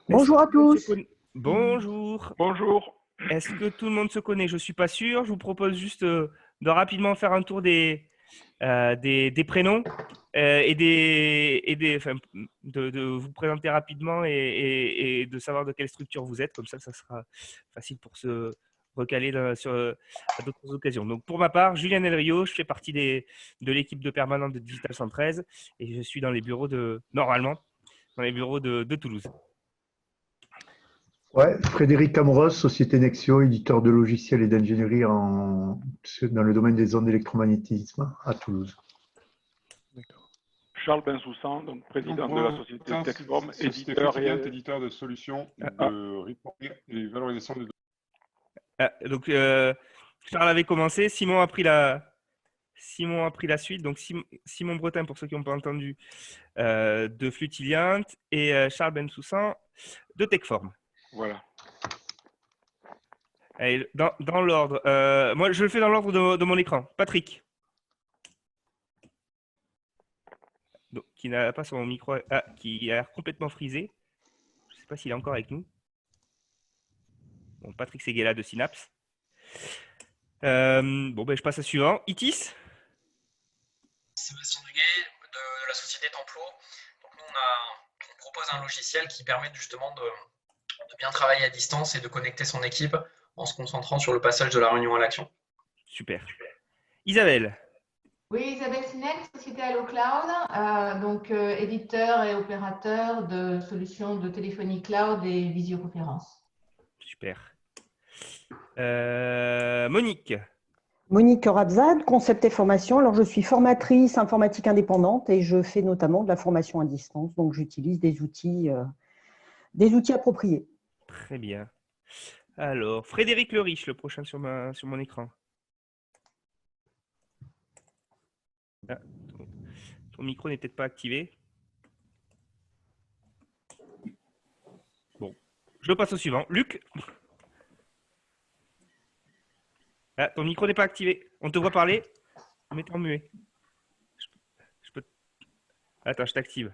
Bonjour à tous. Bonjour. Bonjour. Est-ce que tout le monde se connaît? Je ne suis pas sûr. Je vous propose juste de rapidement faire un tour des prénoms enfin, de vous présenter rapidement et de savoir de quelle structure vous êtes. Comme ça sera facile pour se recaler à d'autres occasions. Donc, pour ma part, Julien Elrio, je fais partie de l'équipe de permanente de Digital 113 et je suis normalement dans les bureaux de Toulouse. Ouais, Frédéric Camoros, Société Nexio, éditeur de logiciels et d'ingénierie dans le domaine des ondes d'électromagnétisme à Toulouse. Charles Bensoussan, donc président de la société Techform, éditeur de solutions de reporting et valorisation des données. Donc, Charles avait commencé, Simon a pris la suite. Donc, Simon Bretin, pour ceux qui n'ont pas entendu, de Flutiliant et Charles Bensoussan de Techform. Voilà. Allez, dans l'ordre. Moi, je le fais dans l'ordre de mon écran. Patrick. Donc, qui n'a pas son micro, qui a l'air complètement frisé. Je ne sais pas s'il est encore avec nous. Bon, Patrick Seguela de Synapse. Je passe à suivant. Itis. Sébastien Duguet de la société Templo. Donc nous, on propose un logiciel qui permet justement de bien travailler à distance et de connecter son équipe en se concentrant sur le passage de la réunion à l'action. Super. Isabelle. Oui, Isabelle Sinel, société Allo Cloud, éditeur et opérateur de solutions de téléphonie cloud et visioconférence. Super. Monique. Monique Rabzad, concept et formation. Alors, je suis formatrice informatique indépendante et je fais notamment de la formation à distance. Donc, j'utilise des outils appropriés. Très bien. Alors, Frédéric Leriche, le prochain sur mon écran. Ah, ton micro n'est peut-être pas activé. Bon, je passe au suivant. Luc. Ah, ton micro n'est pas activé. On te voit parler, mais t'es en muet. Attends, je t'active.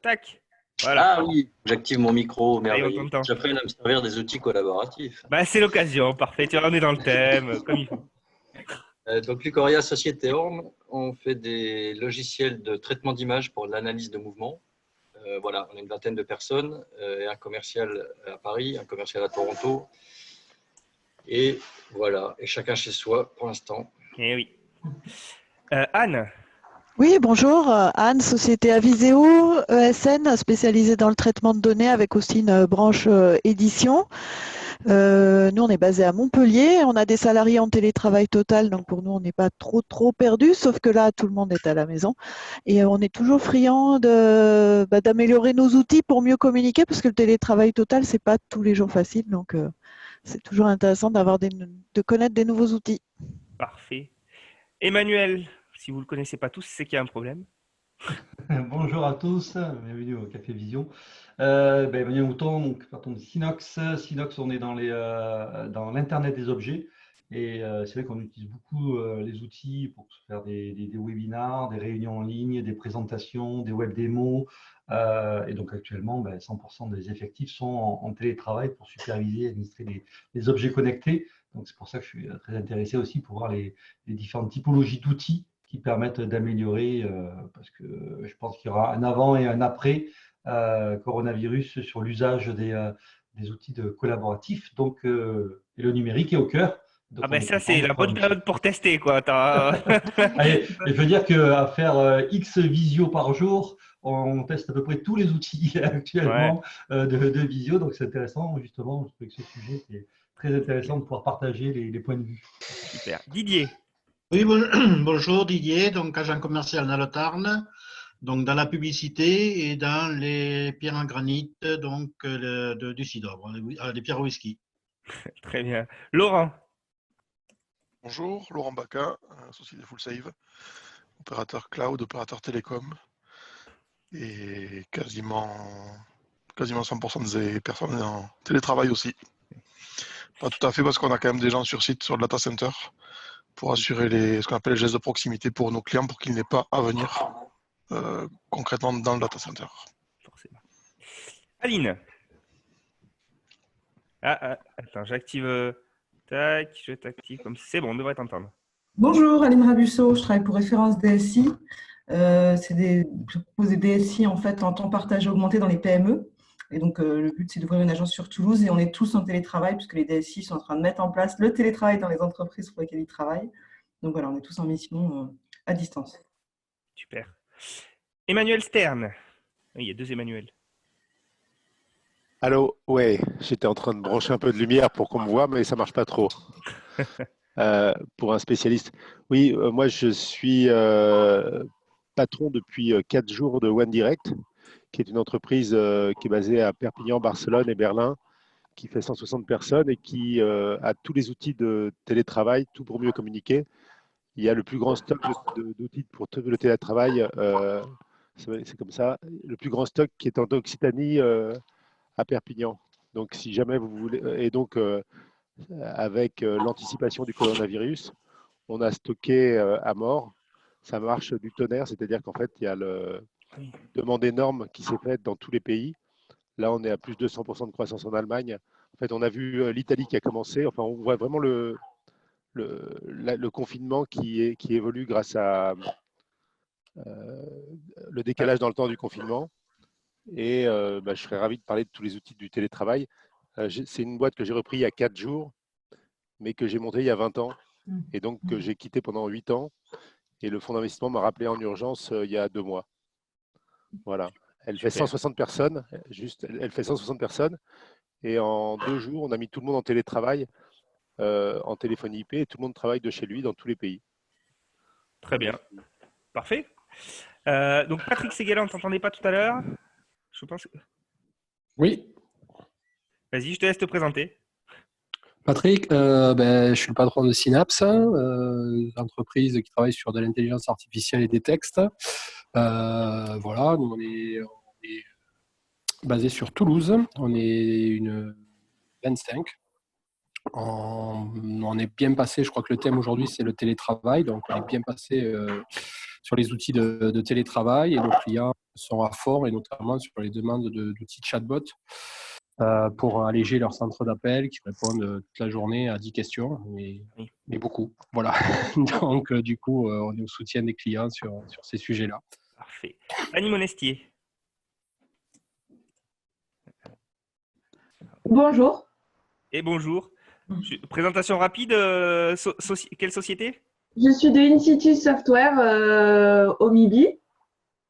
Tac. Voilà. Ah oui, j'active mon micro, merveilleux. Allez, on t'entend. J'apprends à me servir des outils collaboratifs. C'est l'occasion, parfait. Tu vois, on est dans le thème, comme il faut. Donc, Lucoria Société Orme, on fait des logiciels de traitement d'image pour l'analyse de mouvement. Voilà, on a une vingtaine de personnes, et un commercial à Paris, un commercial à Toronto. Et voilà, et chacun chez soi pour l'instant. Eh oui. Anne. Oui, bonjour. Anne, société Aviseo, ESN, spécialisée dans le traitement de données avec aussi une branche édition. Nous, on est basé à Montpellier. On a des salariés en télétravail total, donc pour nous, on n'est pas trop perdu, sauf que là, tout le monde est à la maison. Et on est toujours friand d'améliorer nos outils pour mieux communiquer, parce que le télétravail total, c'est pas tous les jours facile. Donc, c'est toujours intéressant de connaître des nouveaux outils. Parfait. Emmanuel, si vous ne le connaissez pas tous, c'est qu'il y a un problème. Bonjour à tous, bienvenue au Café Vision. Emmanuel Mouton, donc partons de Synox. Synox, on est dans l'Internet des objets. Et c'est vrai qu'on utilise beaucoup les outils pour faire des webinars, des réunions en ligne, des présentations, des web démos. Et donc actuellement, 100% des effectifs sont en télétravail pour superviser et administrer les objets connectés. Donc c'est pour ça que je suis très intéressé aussi pour voir les différentes typologies d'outils qui permettent d'améliorer, parce que je pense qu'il y aura un avant et un après coronavirus sur l'usage des outils collaboratifs. Donc, et le numérique est au cœur. Donc Ça, c'est la bonne période pour tester, quoi. Allez, je veux dire qu'à faire X visio par jour, on teste à peu près tous les outils actuellement de visio. Donc, c'est intéressant, justement. Je trouve que ce sujet est très intéressant de pouvoir partager les points de vue. Super. Didier. Oui, bonjour Didier, donc agent commercial dans le Tarn, donc dans la publicité et dans les pierres en granit, donc du cidre, des pierres au whisky. Très bien. Laurent. Bonjour, Laurent Bacca, société Full Save, opérateur cloud, opérateur télécom et quasiment quasiment 100% des personnes en télétravail aussi. Pas tout à fait, parce qu'on a quand même des gens sur site, sur le data center, pour assurer ce qu'on appelle les gestes de proximité pour nos clients, pour qu'ils n'aient pas à venir concrètement dans le data center. Forcément. Aline. Attends, j'active. Tac, je t'active comme c'est bon, on devrait t'entendre. Bonjour, Aline Rabusso, je travaille pour Référence DSI. Je propose des DSI en fait en temps partagé augmenté dans les PME. Et donc, le but, c'est d'ouvrir une agence sur Toulouse et on est tous en télétravail puisque les DSI sont en train de mettre en place le télétravail dans les entreprises pour lesquelles ils travaillent. Donc, voilà, on est tous en mission à distance. Super. Emmanuel Stern. Il y a 2 Emmanuel. Allô, ouais, j'étais en train de brancher un peu de lumière pour qu'on me voit, mais ça marche pas trop. Pour un spécialiste. Oui, moi je suis patron depuis 4 jours de One Direct, qui est une entreprise qui est basée à Perpignan, Barcelone et Berlin, qui fait 160 personnes et qui a tous les outils de télétravail, tout pour mieux communiquer. Il y a le plus grand stock d'outils pour le télétravail, c'est comme ça, le plus grand stock qui est en Occitanie à Perpignan. Donc si jamais vous voulez, et donc avec l'anticipation du coronavirus, on a stocké à mort. Ça marche du tonnerre, c'est-à-dire qu'en fait, il y a la demande énorme qui s'est faite dans tous les pays. Là, on est à plus de 200% de croissance en Allemagne. En fait, on a vu l'Italie qui a commencé. Enfin, on voit vraiment le confinement qui évolue grâce à le décalage dans le temps du confinement. Et je serais ravi de parler de tous les outils du télétravail. C'est une boîte que j'ai repris il y a 4 jours, mais que j'ai montée il y a 20 ans, et donc que j'ai quitté pendant 8 ans. Et le fonds d'investissement m'a rappelé en urgence il y a 2 mois. Voilà. Elle fait 160 personnes, elle fait 160 personnes. Et en 2 jours, on a mis tout le monde en télétravail, en téléphonie IP, et tout le monde travaille de chez lui dans tous les pays. Très bien. Parfait. Donc Patrick Séguéla, on ne t'entendait pas tout à l'heure. Je pense. Oui. Vas-y, je te laisse te présenter. Patrick, je suis le patron de Synapse, entreprise qui travaille sur de l'intelligence artificielle et des textes. Voilà, nous on est basé sur Toulouse. On est une 25. On est bien passé, je crois que le thème aujourd'hui c'est le télétravail, donc on est bien passé sur les outils de télétravail et nos clients sont à fond et notamment sur les demandes d'outils de chatbot pour alléger leur centre d'appel qui répondent toute la journée à 10 questions, mais beaucoup. Voilà. Donc du coup, on est au soutien des clients sur ces sujets-là. Parfait. Annie Monestier. Bonjour. Et bonjour. Présentation rapide, quelle société? Je suis de Insitus Software Omibi,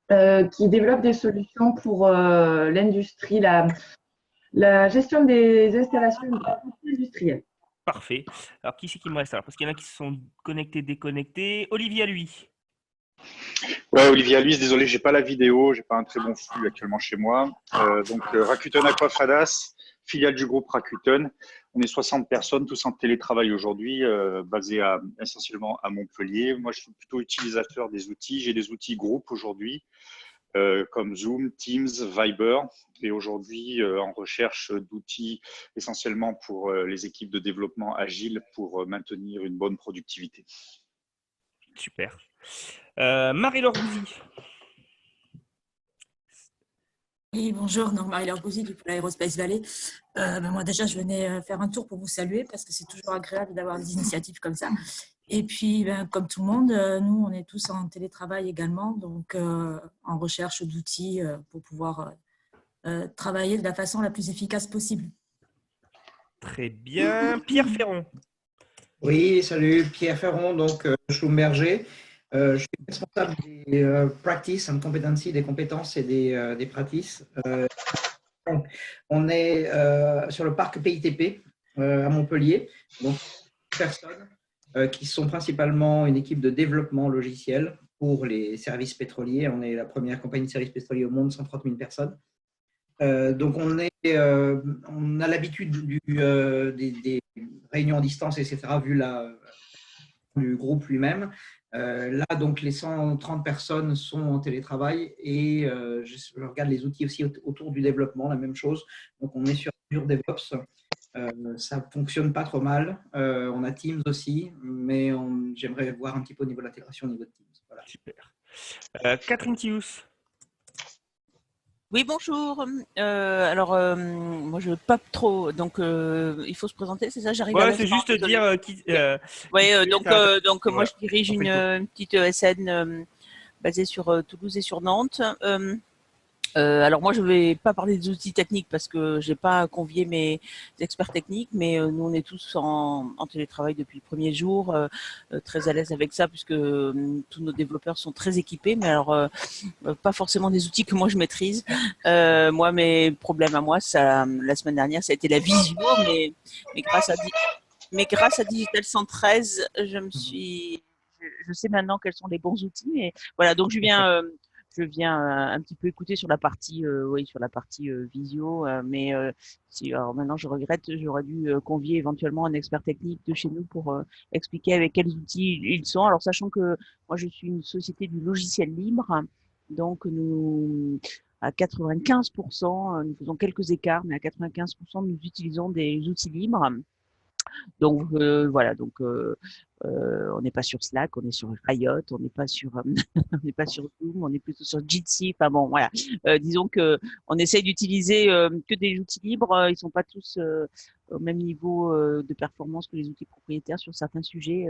qui développe des solutions pour l'industrie, la gestion des installations industrielles. Parfait. Alors, qui c'est qui me reste? Parce qu'il y en a qui se sont connectés, déconnectés. Olivier Lui. Ouais, Olivier Luis, désolé, j'ai pas la vidéo, j'ai pas un très bon flux actuellement chez moi. Donc Rakuten Aquafadas, filiale du groupe Rakuten. On est 60 personnes, tous en télétravail aujourd'hui, basés essentiellement à Montpellier. Moi, je suis plutôt utilisateur des outils. J'ai des outils groupes aujourd'hui, comme Zoom, Teams, Viber. Et aujourd'hui, en recherche d'outils essentiellement pour les équipes de développement agile pour maintenir une bonne productivité. Super. Marie-Laure Gouzy. Oui, bonjour, donc Marie-Laure Gouzy du pôle Aerospace Valley. Moi déjà, je venais faire un tour pour vous saluer parce que c'est toujours agréable d'avoir des initiatives comme ça. Et puis, comme tout le monde, nous, on est tous en télétravail également, donc en recherche d'outils pour pouvoir travailler de la façon la plus efficace possible. Très bien. Pierre Ferron. Oui, salut, Pierre Ferron, donc Schlumberger. Je suis responsable des practice and competency, des compétences et des practices. Donc, on est sur le parc PITP à Montpellier, donc personnes qui sont principalement une équipe de développement logiciel pour les services pétroliers. On est la première compagnie de services pétroliers au monde, 130 000 personnes. Donc on a l'habitude des réunions à distance, etc., vu du groupe lui-même. Là, donc, les 130 personnes sont en télétravail et je regarde les outils aussi autour du développement, la même chose. Donc, on est sur Azure DevOps. Ça ne fonctionne pas trop mal. On a Teams aussi, mais j'aimerais voir un petit peu au niveau de l'intégration au niveau de Teams. Voilà. Super. Catherine Thius. Oui, bonjour. Moi, je ne veux pas trop. Donc, il faut se présenter, c'est ça? J'arrive à Ouais, c'est juste dire qui. Oui, donc, moi, je dirige une petite ESN basée sur Toulouse et sur Nantes. Alors moi, je ne vais pas parler des outils techniques parce que je n'ai pas convié mes experts techniques, mais nous, on est tous en télétravail depuis le premier jour, très à l'aise avec ça puisque tous nos développeurs sont très équipés, mais alors pas forcément des outils que moi je maîtrise. Moi, mes problèmes à moi, la semaine dernière, ça a été la visio, mais grâce à Digital 113, je sais maintenant quels sont les bons outils. Mais voilà, donc je viens un petit peu écouter sur la partie, visio, mais alors maintenant je regrette, j'aurais dû convier éventuellement un expert technique de chez nous pour expliquer avec quels outils ils sont. Alors sachant que moi je suis une société du logiciel libre, donc nous à 95%, nous faisons quelques écarts, mais à 95% nous utilisons des outils libres. Donc voilà, donc on n'est pas sur Slack, on est sur Riot, on n'est pas sur on n'est pas sur Zoom, on est plutôt sur Jitsi. Enfin bon, voilà. Disons que on essaye d'utiliser que des outils libres. Ils sont pas tous au même niveau de performance que les outils propriétaires sur certains sujets,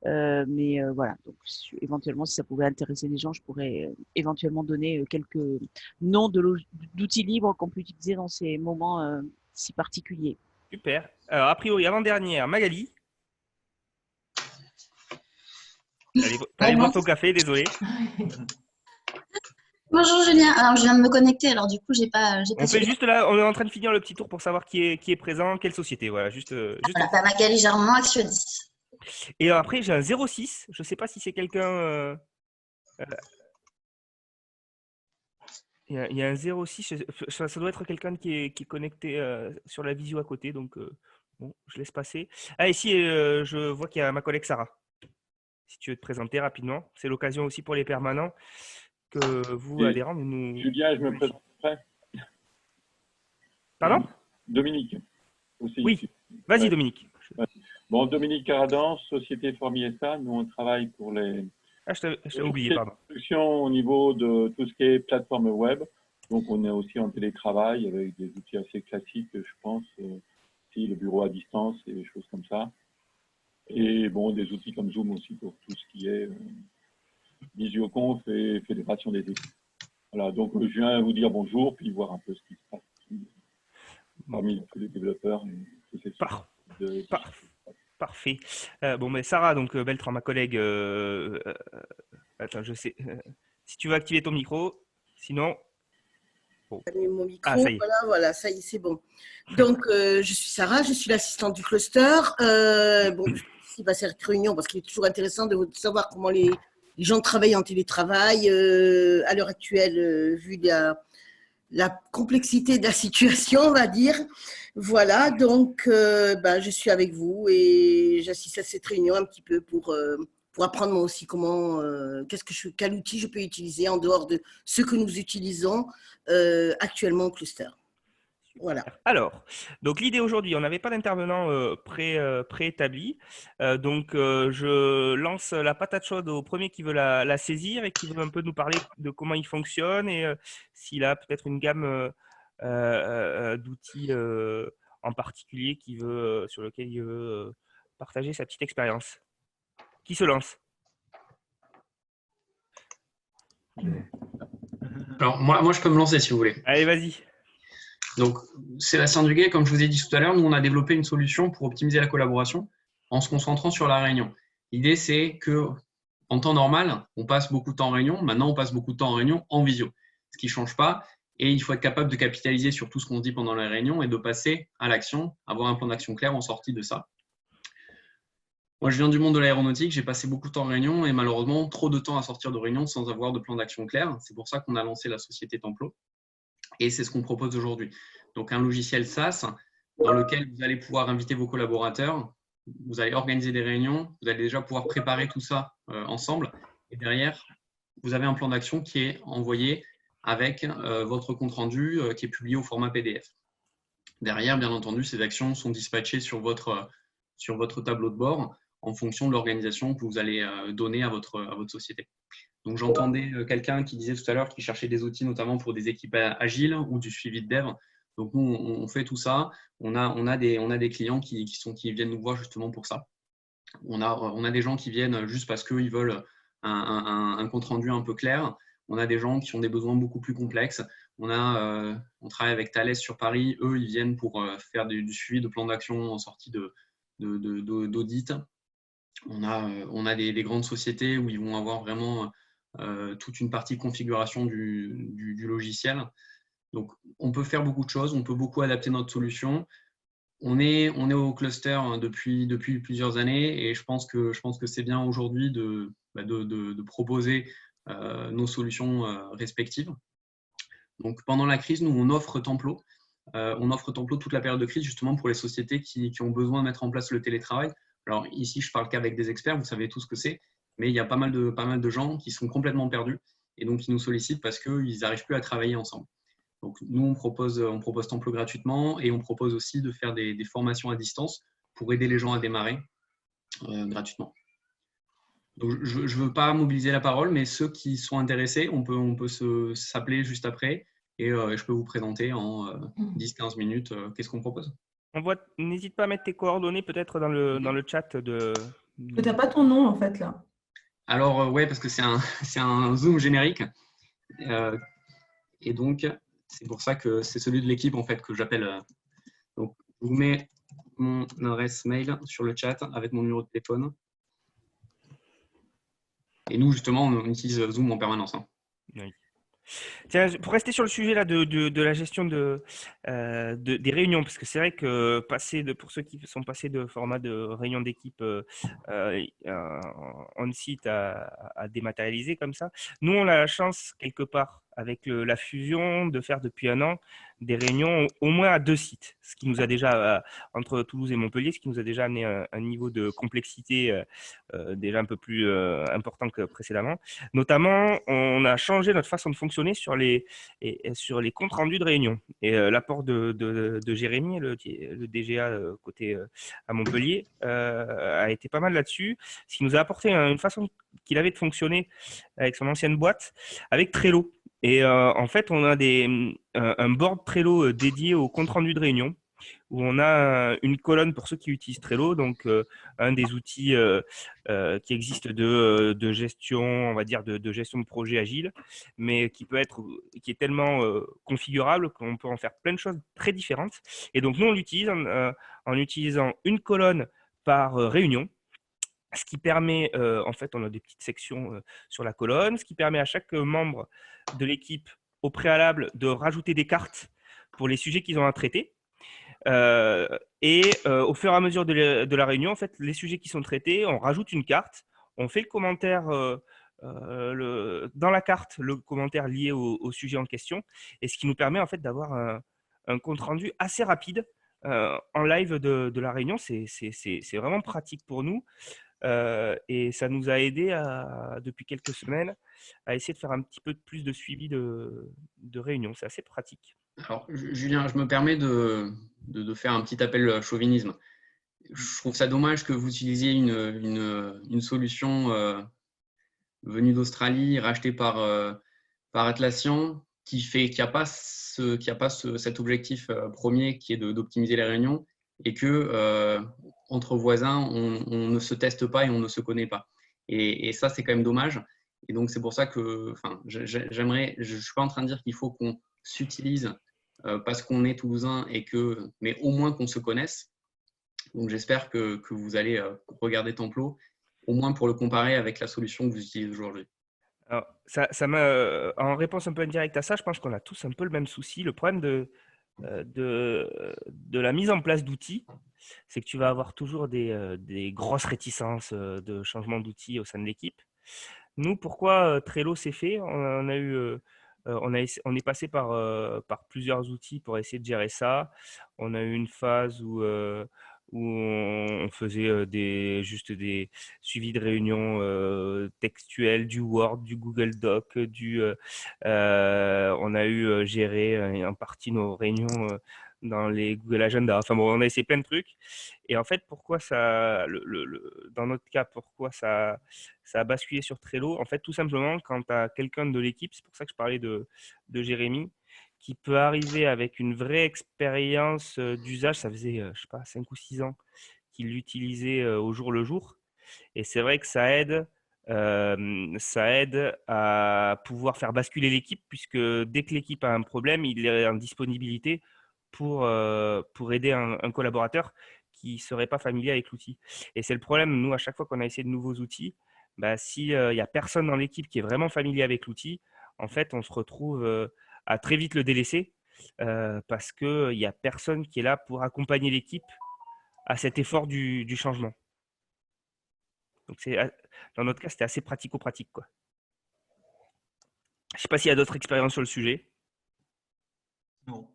mais voilà. Donc éventuellement, si ça pouvait intéresser les gens, je pourrais éventuellement donner quelques noms d'outils libres qu'on peut utiliser dans ces moments si particuliers. Super. Alors, a priori, avant-dernière, Magali. T'allais boire ton café, désolé. Bonjour Julien. Alors, je viens de me connecter, alors du coup, j'ai pas On fait juste là, on est en train de finir le petit tour pour savoir qui est présent, quelle société. Voilà, juste. Voilà, Magali Germain, Action 10. Et alors après, j'ai un 06. Je ne sais pas si c'est quelqu'un. Il y a un 06, ça doit être quelqu'un qui est connecté sur la visio à côté, donc bon, je laisse passer. Ah, ici, je vois qu'il y a ma collègue Sarah. Si tu veux te présenter rapidement, c'est l'occasion aussi pour les permanents que vous, adhérents, nous… Julien, je me présente après. Pardon? Dominique. Aussi. Oui, vas-y ouais. Dominique. Ouais. Bon, Dominique Caradance, Société Formier-SA, nous on travaille pour les… Ah, je t'ai oublié, pardon. Au niveau de tout ce qui est plateforme web. Donc, on est aussi en télétravail avec des outils assez classiques, je pense, le bureau à distance et des choses comme ça. Et bon, des outils comme Zoom aussi pour tout ce qui est visioconf et fédération des équipes. Voilà, donc je viens vous dire bonjour, puis voir un peu ce qui se passe ici, parmi tous les développeurs et tous ces Parfait. Bon, mais Sarah, donc Beltran, ma collègue, attends, je sais. Si tu veux activer ton micro, sinon. Bon. Mon micro, ça y est. Voilà, ça y est, c'est bon. Donc, je suis Sarah, je suis l'assistante du cluster. Bon, je participe à cette réunion parce qu'il est toujours intéressant de savoir comment les gens travaillent en télétravail. À l'heure actuelle, vu la complexité de la situation, on va dire. Voilà, donc je suis avec vous et j'assiste à cette réunion un petit peu pour apprendre moi aussi comment, quel outil je peux utiliser en dehors de ce que nous utilisons actuellement au cluster. Voilà. Alors, donc l'idée aujourd'hui, on n'avait pas d'intervenant préétabli, donc je lance la patate chaude au premier qui veut la saisir et qui veut un peu nous parler de comment il fonctionne et s'il a peut-être une gamme d'outils en particulier sur lequel il veut partager sa petite expérience. Qui se lance? Alors, moi, je peux me lancer si vous voulez. Allez, vas-y. Donc, Sébastien Duguay, comme je vous ai dit tout à l'heure, nous, on a développé une solution pour optimiser la collaboration en se concentrant sur la réunion. L'idée, c'est qu'en temps normal, on passe beaucoup de temps en réunion. Maintenant, on passe beaucoup de temps en réunion en visio, ce qui ne change pas. Et il faut être capable de capitaliser sur tout ce qu'on se dit pendant la réunion et de passer à l'action, avoir un plan d'action clair en sortie de ça. Moi, je viens du monde de l'aéronautique, j'ai passé beaucoup de temps en réunion et malheureusement, trop de temps à sortir de réunion sans avoir de plan d'action clair. C'est pour ça qu'on a lancé la société Templo et c'est ce qu'on propose aujourd'hui. Donc, un logiciel SaaS dans lequel vous allez pouvoir inviter vos collaborateurs vous allez organiser des réunions, vous allez déjà pouvoir préparer tout ça ensemble. Et derrière, vous avez un plan d'action qui est envoyé avec votre compte-rendu qui est publié au format PDF. Derrière, bien entendu, ces actions sont dispatchées sur votre tableau de bord en fonction de l'organisation que vous allez donner à votre société. Donc, j'entendais quelqu'un qui disait tout à l'heure qu'il cherchait des outils notamment pour des équipes agiles ou du suivi de dev. Donc, nous, on fait tout ça. On a des clients qui viennent nous voir justement pour ça. On a des gens qui viennent juste parce qu'ils veulent un compte-rendu un peu clair. On a des gens qui ont des besoins beaucoup plus complexes. On travaille avec Thales sur Paris. Eux, ils viennent pour faire du suivi de plan d'action en sortie d'audit. On a des grandes sociétés où ils vont avoir vraiment toute une partie configuration du logiciel. Donc, on peut faire beaucoup de choses. On peut beaucoup adapter notre solution. On est au cluster depuis plusieurs années et je pense que c'est bien aujourd'hui de proposer nos solutions respectives. Donc, pendant la crise, nous, on offre Templo. On offre Templo toute la période de crise justement pour les sociétés qui ont besoin de mettre en place le télétravail. Alors, ici, je parle qu'avec des experts, vous savez tout ce que c'est, mais il y a pas mal de gens qui sont complètement perdus et donc qui nous sollicitent parce qu'ils n'arrivent plus à travailler ensemble. Donc, nous, on propose Templo gratuitement et on propose aussi de faire des formations à distance pour aider les gens à démarrer gratuitement. Donc, je ne veux pas mobiliser la parole, mais ceux qui sont intéressés, on peut s'appeler juste après et je peux vous présenter en 10-15 minutes qu'est-ce qu'on propose. N'hésite pas à mettre tes coordonnées peut-être dans le chat. Tu n'as pas ton nom en fait là. Alors, ouais, parce que c'est un Zoom générique. Et donc, c'est pour ça que c'est celui de l'équipe en fait que j'appelle. Donc, je vous mets mon adresse mail sur le chat avec mon numéro de téléphone. Et nous, justement, on utilise Zoom en permanence. Hein. Oui. Tiens, pour rester sur le sujet là, de la gestion des réunions, parce que c'est vrai que pour ceux qui sont passés de format de réunion d'équipe on-site à dématérialiser comme ça, nous, on a la chance quelque part avec la fusion de faire depuis un an des réunions au moins à 2 sites, ce qui nous a déjà, entre Toulouse et Montpellier, ce qui nous a déjà amené un niveau de complexité déjà un peu plus important que précédemment. Notamment, on a changé notre façon de fonctionner sur les comptes rendus de réunion. Et l'apport de Jérémy, le DGA côté à Montpellier, a été pas mal là-dessus, ce qui nous a apporté une façon qu'il avait de fonctionner avec son ancienne boîte, avec Trello. Et en fait, on a un board Trello dédié au compte rendu de réunion, où on a une colonne pour ceux qui utilisent Trello, donc un des outils qui existent de gestion, on va dire de gestion de projet agile, mais qui est tellement configurable qu'on peut en faire plein de choses très différentes. Et donc nous, on l'utilise en utilisant une colonne par réunion. Ce qui permet, en fait, on a des petites sections sur la colonne, ce qui permet à chaque membre de l'équipe au préalable de rajouter des cartes pour les sujets qu'ils ont à traiter. Au fur et à mesure de la réunion, en fait, les sujets qui sont traités, on rajoute une carte, on fait le commentaire dans la carte, le commentaire lié au sujet en question, et ce qui nous permet en fait d'avoir un compte rendu assez rapide en live de la réunion. C'est vraiment pratique pour nous. Et ça nous a aidé depuis quelques semaines à essayer de faire un petit peu plus de suivi de réunion. C'est assez pratique. Alors, Julien, je me permets de faire un petit appel chauvinisme. Je trouve ça dommage que vous utilisiez une solution venue d'Australie, rachetée par Atlassian, qui n'a pas cet objectif premier qui est d'optimiser les réunions et que entre voisins, on ne se teste pas et on ne se connaît pas. Et ça, c'est quand même dommage. Et donc, c'est pour ça que je ne suis pas en train de dire qu'il faut qu'on s'utilise parce qu'on est toulousain, mais au moins qu'on se connaisse. Donc, j'espère que vous allez regarder Templo, au moins pour le comparer avec la solution que vous utilisez aujourd'hui. Alors, en réponse un peu indirecte à ça, je pense qu'on a tous un peu le même souci. Le problème de la mise en place d'outils, c'est que tu vas avoir toujours des grosses réticences de changement d'outils au sein de l'équipe. Nous, pourquoi Trello s'est fait? On est passé par plusieurs outils pour essayer de gérer ça. On a eu une phase où où on faisait juste des suivis de réunions textuelles, du Word, du Google Doc, on a eu géré en partie nos réunions dans les Google Agenda. Enfin bon, on a essayé plein de trucs. Et en fait, pourquoi ça, dans notre cas, pourquoi ça a basculé sur Trello? En fait, tout simplement, quand tu as quelqu'un de l'équipe, c'est pour ça que je parlais de Jérémy, qui peut arriver avec une vraie expérience d'usage. Ça faisait, je sais pas, 5 ou 6 ans qu'il l'utilisait au jour le jour. Et c'est vrai que ça aide à pouvoir faire basculer l'équipe, puisque dès que l'équipe a un problème, il est en disponibilité pour aider un collaborateur qui ne serait pas familier avec l'outil. Et c'est le problème, nous, à chaque fois qu'on a essayé de nouveaux outils, bah, s'il n'y a personne dans l'équipe qui est vraiment familier avec l'outil, en fait, on se retrouve à très vite le délaisser parce qu'il n'y a personne qui est là pour accompagner l'équipe à cet effort du changement. Donc, dans notre cas, c'était assez pratico-pratique, quoi. Je ne sais pas s'il y a d'autres expériences sur le sujet. Non.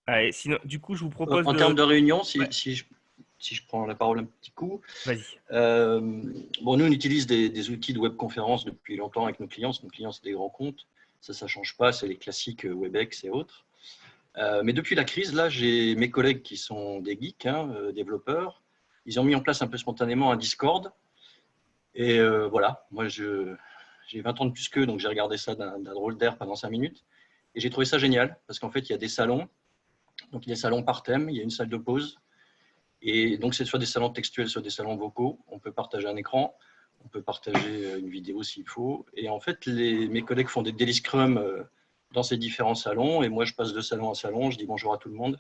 Allez, sinon, du coup, je vous propose En termes de réunion, si je prends la parole un petit coup. Vas-y. Bon, nous, on utilise des outils de webconférence depuis longtemps avec nos clients. Nos clients, c'est des grands comptes. Ça ne change pas. C'est les classiques WebEx et autres. Mais depuis la crise, là, j'ai mes collègues qui sont des geeks, développeurs. Ils ont mis en place un peu spontanément un Discord. Et voilà, moi, j'ai 20 ans de plus qu'eux, donc j'ai regardé ça d'un drôle d'air pendant 5 minutes. Et j'ai trouvé ça génial, parce qu'en fait, il y a des salons. Donc, il y a des salons par thème, il y a une salle de pause. Et donc, c'est soit des salons textuels, soit des salons vocaux. On peut partager un écran, on peut partager une vidéo s'il faut. Et en fait, mes collègues font des daily scrum dans ces différents salons. Et moi, je passe de salon en salon, je dis bonjour à tout le monde.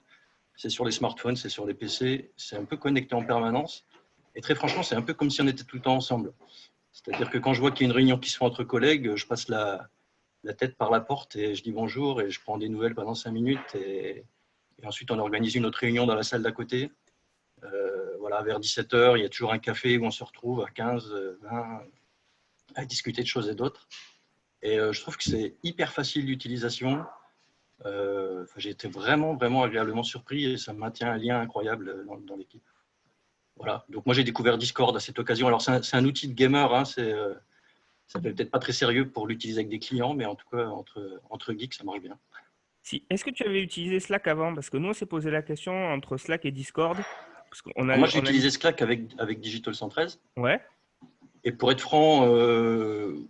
C'est sur les smartphones, c'est sur les PC. C'est un peu connecté en permanence. Et très franchement, c'est un peu comme si on était tout le temps ensemble. C'est-à-dire que quand je vois qu'il y a une réunion qui se fait entre collègues, je passe la tête par la porte et je dis bonjour et je prends des nouvelles pendant 5 minutes. Et ensuite, on organise une autre réunion dans la salle d'à côté. Voilà, vers 17h, il y a toujours un café où on se retrouve à 15, 20, à discuter de choses et d'autres. Et je trouve que c'est hyper facile d'utilisation. J'ai été vraiment, vraiment agréablement surpris et ça maintient un lien incroyable dans l'équipe. Voilà, donc moi j'ai découvert Discord à cette occasion. Alors c'est un outil de gamer, hein, ça fait peut-être pas très sérieux pour l'utiliser avec des clients, mais en tout cas entre geeks ça marche bien. Est-ce que tu avais utilisé Slack avant? Parce que nous on s'est posé la question entre Slack et Discord. Parce qu'on moi j'ai utilisé Slack avec Digital 113. Ouais. Et pour être franc,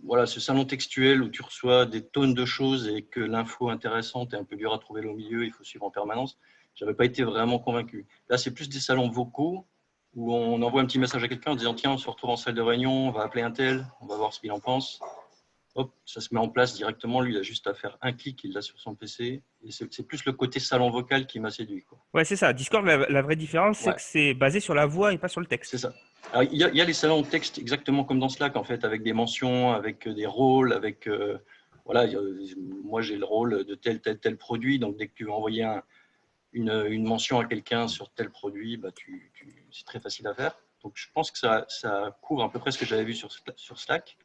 voilà, ce salon textuel où tu reçois des tonnes de choses et que l'info intéressante est un peu dure à trouver au milieu, il faut suivre en permanence, je n'avais pas été vraiment convaincu. Là, c'est plus des salons vocaux où on envoie un petit message à quelqu'un en disant tiens, on se retrouve en salle de réunion, on va appeler un tel, on va voir ce qu'il en pense. Hop, ça se met en place directement. Lui, il a juste à faire un clic, il l'a sur son PC. Et c'est plus le côté salon vocal qui m'a séduit, quoi. Ouais, c'est ça. Discord, la vraie différence, c'est que c'est basé sur la voix et pas sur le texte. C'est ça. Alors, il y a les salons de texte exactement comme dans Slack, en fait, avec des mentions, avec des rôles, avec voilà, moi j'ai le rôle de tel produit, donc dès que tu veux envoyer une mention à quelqu'un sur tel produit, bah, c'est très facile à faire. Donc je pense que ça couvre à peu près ce que j'avais vu sur Slack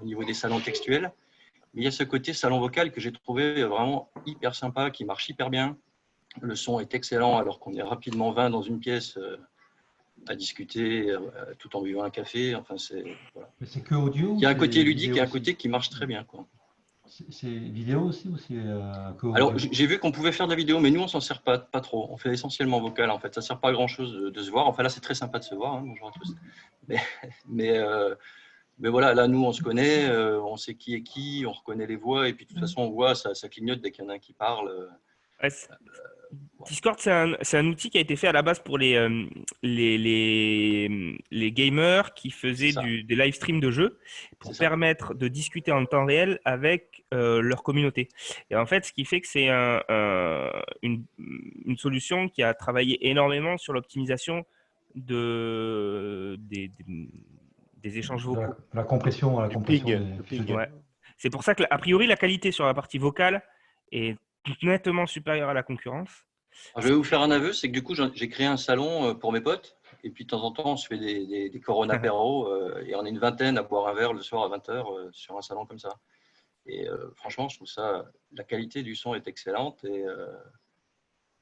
au niveau des salons textuels. Mais il y a ce côté salon vocal que j'ai trouvé vraiment hyper sympa, qui marche hyper bien. Le son est excellent alors qu'on est rapidement 20 dans une pièce à discuter tout en buvant un café. Enfin, voilà. Mais c'est que audio? Il y a un côté ludique et un côté qui marche très bien, quoi. C'est vidéo aussi ou c'est que audio? Alors, j'ai vu qu'on pouvait faire de la vidéo, mais nous, on s'en sert pas trop. On fait essentiellement vocal, en fait. Ça ne sert pas à grand-chose de se voir. Enfin, là, c'est très sympa de se voir. Hein. Bonjour à tous. Mais voilà, là, nous, on se connaît, on sait qui est qui, on reconnaît les voix, et puis de toute façon, on voit, ça clignote dès qu'il y en a un qui parle. Ouais, Discord, c'est un outil qui a été fait à la base pour les gamers qui faisaient des live streams de jeux pour permettre de discuter en temps réel avec leur communauté. Et en fait, ce qui fait que c'est une solution qui a travaillé énormément sur l'optimisation des échanges vocaux. La compression, la compression. Ouais. C'est pour ça que, a priori, la qualité sur la partie vocale est nettement supérieure à la concurrence. Alors, je vais vous faire un aveu, c'est que du coup, j'ai créé un salon pour mes potes. Et puis, de temps en temps, on se fait des Corona apéro et on est une vingtaine à boire un verre le soir à 20h sur un salon comme ça. Et franchement, je trouve ça, la qualité du son est excellente. Et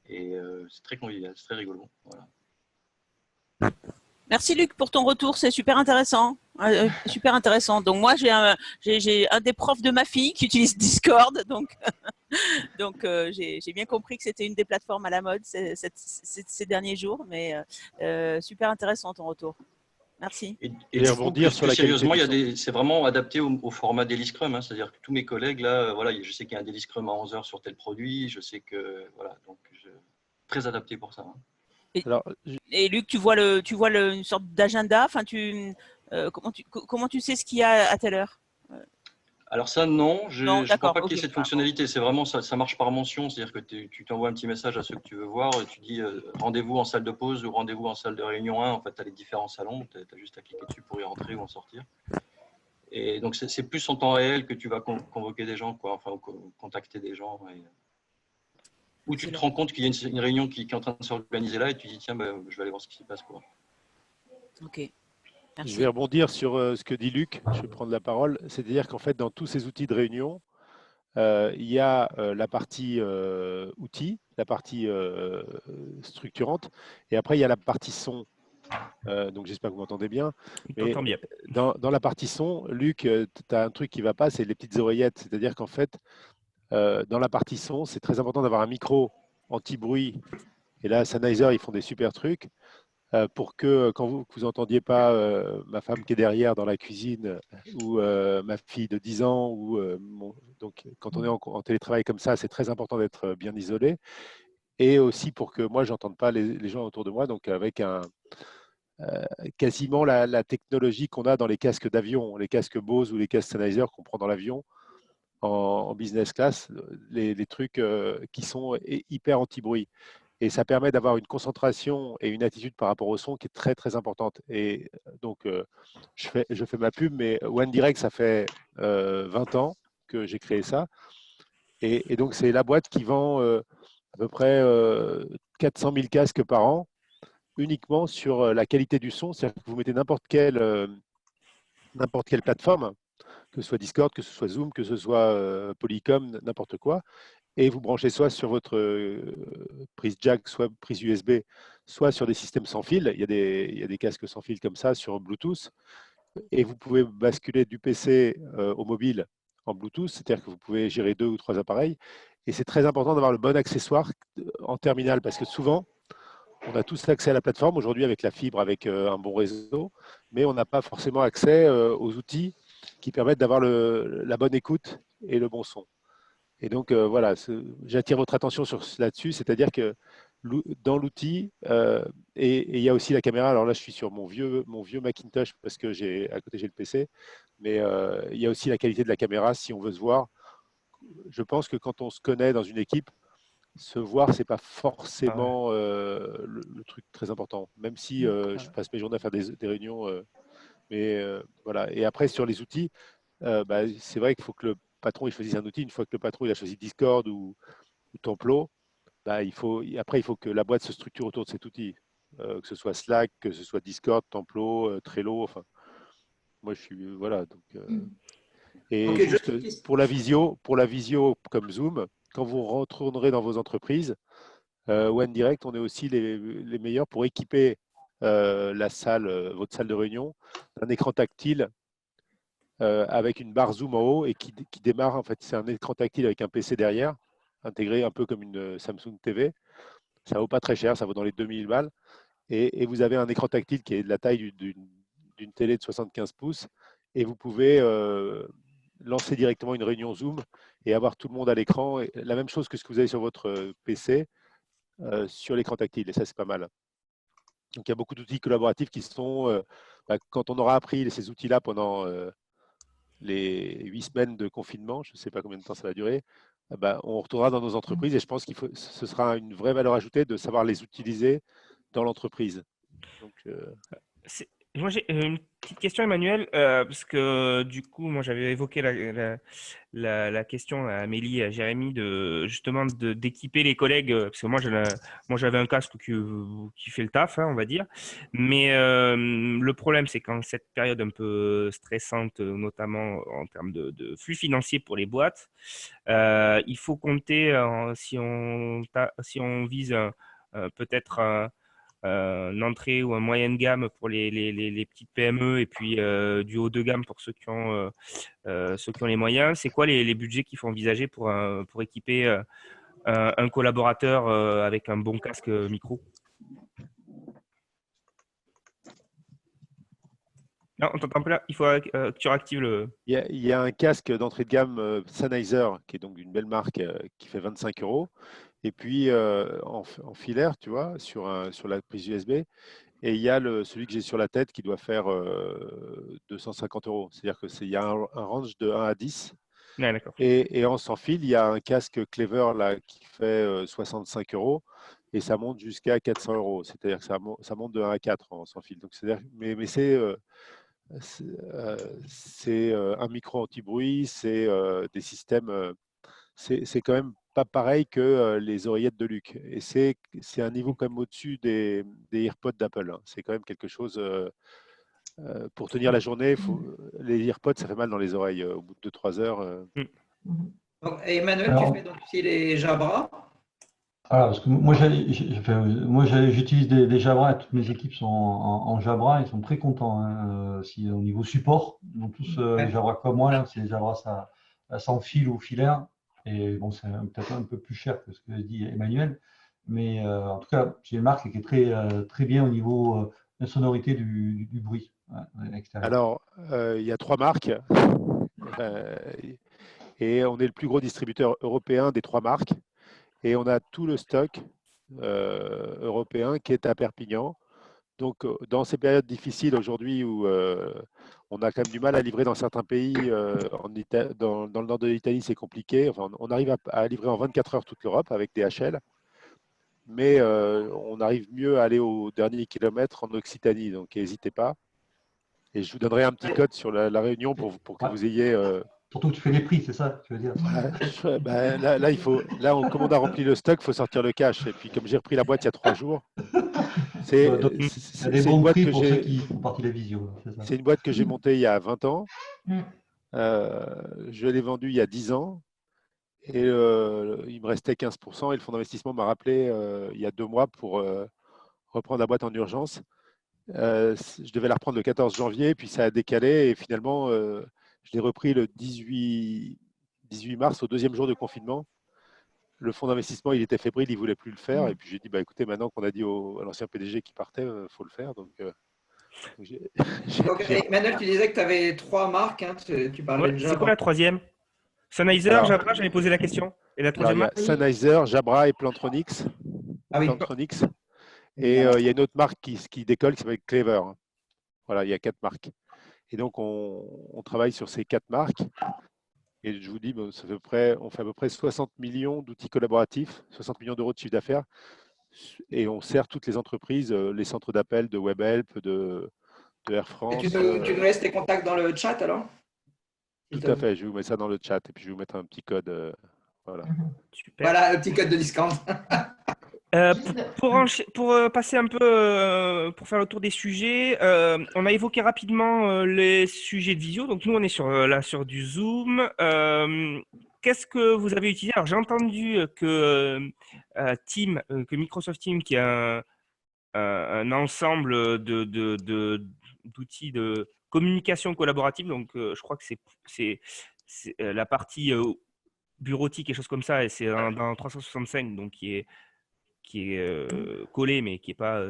Et c'est très convivial, c'est très rigolo. Voilà. Merci Luc pour ton retour, c'est super intéressant. Super intéressant. Donc moi j'ai un des profs de ma fille qui utilise Discord, donc j'ai bien compris que c'était une des plateformes à la mode ces derniers jours, mais super intéressant ton retour. Merci. Et je trouve que plus sérieusement, c'est vraiment adapté au format Daily Scrum, hein, c'est-à-dire que tous mes collègues là, voilà, je sais qu'il y a un Daily Scrum à 11 heures sur tel produit, je sais que voilà, donc très adapté pour ça. Hein. Et Luc, tu vois une sorte d'agenda. Enfin, comment tu sais ce qu'il y a à telle heure? Alors ça, non, je ne crois pas qu'il y ait cette fonctionnalité. C'est vraiment ça marche par mention, c'est-à-dire que tu t'envoies un petit message à ceux que tu veux voir, et tu dis rendez-vous en salle de pause ou rendez-vous en salle de réunion 1. En fait, tu as les différents salons, tu as juste à cliquer dessus pour y rentrer ou en sortir. Et donc c'est plus en temps réel que tu vas convoquer des gens, quoi, enfin contacter des gens. Ou tu te rends compte qu'il y a une réunion qui est en train de s'organiser là et tu dis tiens, je vais aller voir ce qui s'y passe, quoi. Ok. Merci. Je vais rebondir sur ce que dit Luc, je vais prendre la parole. C'est-à-dire qu'en fait, dans tous ces outils de réunion, il y a la partie outils, la partie structurante, et après, il y a la partie son. Donc, j'espère que vous m'entendez bien. Mais bien. Dans la partie son, Luc, tu as un truc qui ne va pas, c'est les petites oreillettes. C'est-à-dire qu'en fait, dans la partie son, c'est très important d'avoir un micro anti-bruit. Et là, Sennheiser, ils font des super trucs pour que quand vous n'entendiez pas ma femme qui est derrière dans la cuisine ou ma fille de 10 ans. Donc, quand on est en télétravail comme ça, c'est très important d'être bien isolé. Et aussi pour que moi, je n'entende pas les gens autour de moi. Donc, avec quasiment la technologie qu'on a dans les casques d'avion, les casques Bose ou les casques Sennheiser qu'on prend dans l'avion, en business class, les trucs qui sont hyper anti-bruit. Et ça permet d'avoir une concentration et une attitude par rapport au son qui est très, très importante. Et donc, je fais ma pub, mais One Direct, ça fait 20 ans que j'ai créé ça. Et donc, c'est la boîte qui vend à peu près 400 000 casques par an, uniquement sur la qualité du son. C'est-à-dire que vous mettez n'importe quelle plateforme, que ce soit Discord, que ce soit Zoom, que ce soit Polycom, n'importe quoi, et vous branchez soit sur votre prise jack, soit prise USB, soit sur des systèmes sans fil. Il y a des casques sans fil comme ça sur Bluetooth, et vous pouvez basculer du PC au mobile en Bluetooth, c'est-à-dire que vous pouvez gérer 2 ou 3 appareils, et c'est très important d'avoir le bon accessoire en terminal, parce que souvent, on a tous accès à la plateforme aujourd'hui avec la fibre, avec un bon réseau, mais on n'a pas forcément accès aux outils qui permettent d'avoir la bonne écoute et le bon son. Et donc, voilà, j'attire votre attention là-dessus, c'est-à-dire que dans l'outil, et il y a aussi la caméra. Alors là, je suis sur mon vieux Macintosh parce que à côté, j'ai le PC, mais il y a aussi la qualité de la caméra si on veut se voir. Je pense que quand on se connaît dans une équipe, se voir, c'est pas forcément le truc très important, même si je passe mes journées à faire des réunions. Mais voilà. Et après, sur les outils, c'est vrai qu'il faut que le patron il choisisse un outil. Une fois que le patron il a choisi Discord ou Templo, il faut que la boîte se structure autour de cet outil, que ce soit Slack, que ce soit Discord, Templo, Trello. Enfin, moi je suis voilà. Donc, et Okay, juste pour la visio comme Zoom, quand vous retournerez dans vos entreprises, One Direct, on est aussi les meilleurs pour équiper votre salle de réunion d'un écran tactile avec une barre Zoom en haut et qui démarre. En fait, c'est un écran tactile avec un PC derrière, intégré un peu comme une Samsung TV. Ça vaut pas très cher, ça vaut dans les 2000 balles. Et vous avez un écran tactile qui est de la taille d'une télé de 75 pouces. Et vous pouvez lancer directement une réunion Zoom et avoir tout le monde à l'écran. La même chose que ce que vous avez sur votre PC sur l'écran tactile. Et ça, c'est pas mal. Donc, il y a beaucoup d'outils collaboratifs qui sont, quand on aura appris ces outils-là pendant les 8 semaines de confinement, je ne sais pas combien de temps ça va durer, on retournera dans nos entreprises et je pense que ce sera une vraie valeur ajoutée de savoir les utiliser dans l'entreprise. Donc, Moi, j'ai une petite question, Emmanuel, parce que du coup, moi, j'avais évoqué la question à Amélie et à Jérémy justement d'équiper les collègues, parce que moi, j'avais un casque qui fait le taf, hein, on va dire. Mais le problème, c'est qu'en cette période un peu stressante, notamment en termes de flux financiers pour les boîtes, il faut compter, si on vise peut-être une entrée ou un moyenne gamme pour les petites PME et puis du haut de gamme pour ceux qui ont les moyens. C'est quoi les budgets qu'il faut envisager pour équiper un collaborateur avec un bon casque micro? Non, on t'entend plus là. Il faut que tu réactives le… Il y a un casque d'entrée de gamme Sennheiser, qui est donc une belle marque, qui fait 25 €. Et puis en filaire, tu vois, sur la prise USB. Et il y a celui que j'ai sur la tête qui doit faire 250 €. C'est-à-dire qu'il y a un range de 1 à 10. Ouais, d'accord. Et en sans fil, il y a un casque Clever là, qui fait 65 € et ça monte jusqu'à 400 €. C'est-à-dire que ça monte de 1 à 4 en sans fil. Donc, mais c'est un micro anti-bruit, c'est des systèmes… c'est quand même pas pareil que les oreillettes de Luc. Et c'est un niveau quand même au-dessus des AirPods d'Apple, hein. C'est quand même quelque chose… pour tenir la journée, les AirPods, ça fait mal dans les oreilles au bout de 2-3 heures. Donc, Emmanuel, Alors, tu fais donc aussi les Jabra? Alors, parce que moi, j'utilise des Jabra et toutes mes équipes sont en Jabra, ils sont très contents, hein, au niveau support. Ils ont tous les Jabra comme moi, là, c'est les Jabra sans fil ou filaire. Et bon, c'est peut-être un peu plus cher que ce que dit Emmanuel. Mais en tout cas, c'est une marque qui est très bien au niveau de sonorité du bruit extérieur. Alors, il y a 3 marques. Et on est le plus gros distributeur européen des 3 marques. Et on a tout le stock européen qui est à Perpignan. Donc, dans ces périodes difficiles aujourd'hui où on a quand même du mal à livrer dans certains pays, dans le nord de l'Italie, c'est compliqué. Enfin, on arrive à livrer en 24 heures toute l'Europe avec DHL, mais on arrive mieux à aller au dernier kilomètre en Occitanie. Donc, n'hésitez pas. Et je vous donnerai un petit code sur la réunion pour que vous ayez… Surtout que tu fais les prix, c'est ça, tu veux dire? Voilà. Là, comme on a rempli le stock, il faut sortir le cash. Et puis, comme j'ai repris la boîte il y a 3 jours, c'est une boîte que c'est une boîte que j'ai montée il y a 20 ans. Je l'ai vendue il y a 10 ans. Et il me restait 15%. Et le fonds d'investissement m'a rappelé il y a 2 mois pour reprendre la boîte en urgence. Je devais la reprendre le 14 janvier, puis ça a décalé. Et finalement… je l'ai repris le 18 mars, au 2e jour de confinement. Le fonds d'investissement, il était fébrile, il ne voulait plus le faire. Et puis j'ai dit, écoutez, maintenant qu'on a dit à l'ancien PDG qui partait, il faut le faire. Donc, Emmanuel, tu disais que tu avais 3 marques. Hein, tu parlais de Jabra. C'est quoi la 3e? Sennheiser, Jabra, j'avais posé la question. Et la 3e marque? Sennheiser, Jabra et Plantronics. Ah oui. Plantronics. Et il y a une autre marque qui décolle qui s'appelle Clever. Voilà, il y a 4 marques. Et donc, on travaille sur ces 4 marques. Et je vous dis, on fait à peu près 60 millions d'outils collaboratifs, 60 millions d'euros de chiffre d'affaires. Et on sert toutes les entreprises, les centres d'appel de WebHelp, de Air France. Et tu nous laisses tes contacts dans le chat alors? Tout à fait, je vais vous mettre ça dans le chat. Et puis, je vais vous mettre un petit code. Voilà. Super. Voilà, le petit code de discount. Pour passer un peu, pour faire le tour des sujets, on a évoqué rapidement les sujets de visio. Donc, nous, on est sur du Zoom. Qu'est-ce que vous avez utilisé? Alors, j'ai entendu que que Microsoft Teams, qui a un ensemble d'outils de communication collaborative. Donc, je crois que c'est la partie bureautique et choses comme ça. Et c'est dans 365, donc qui est collé, mais qui n'est pas…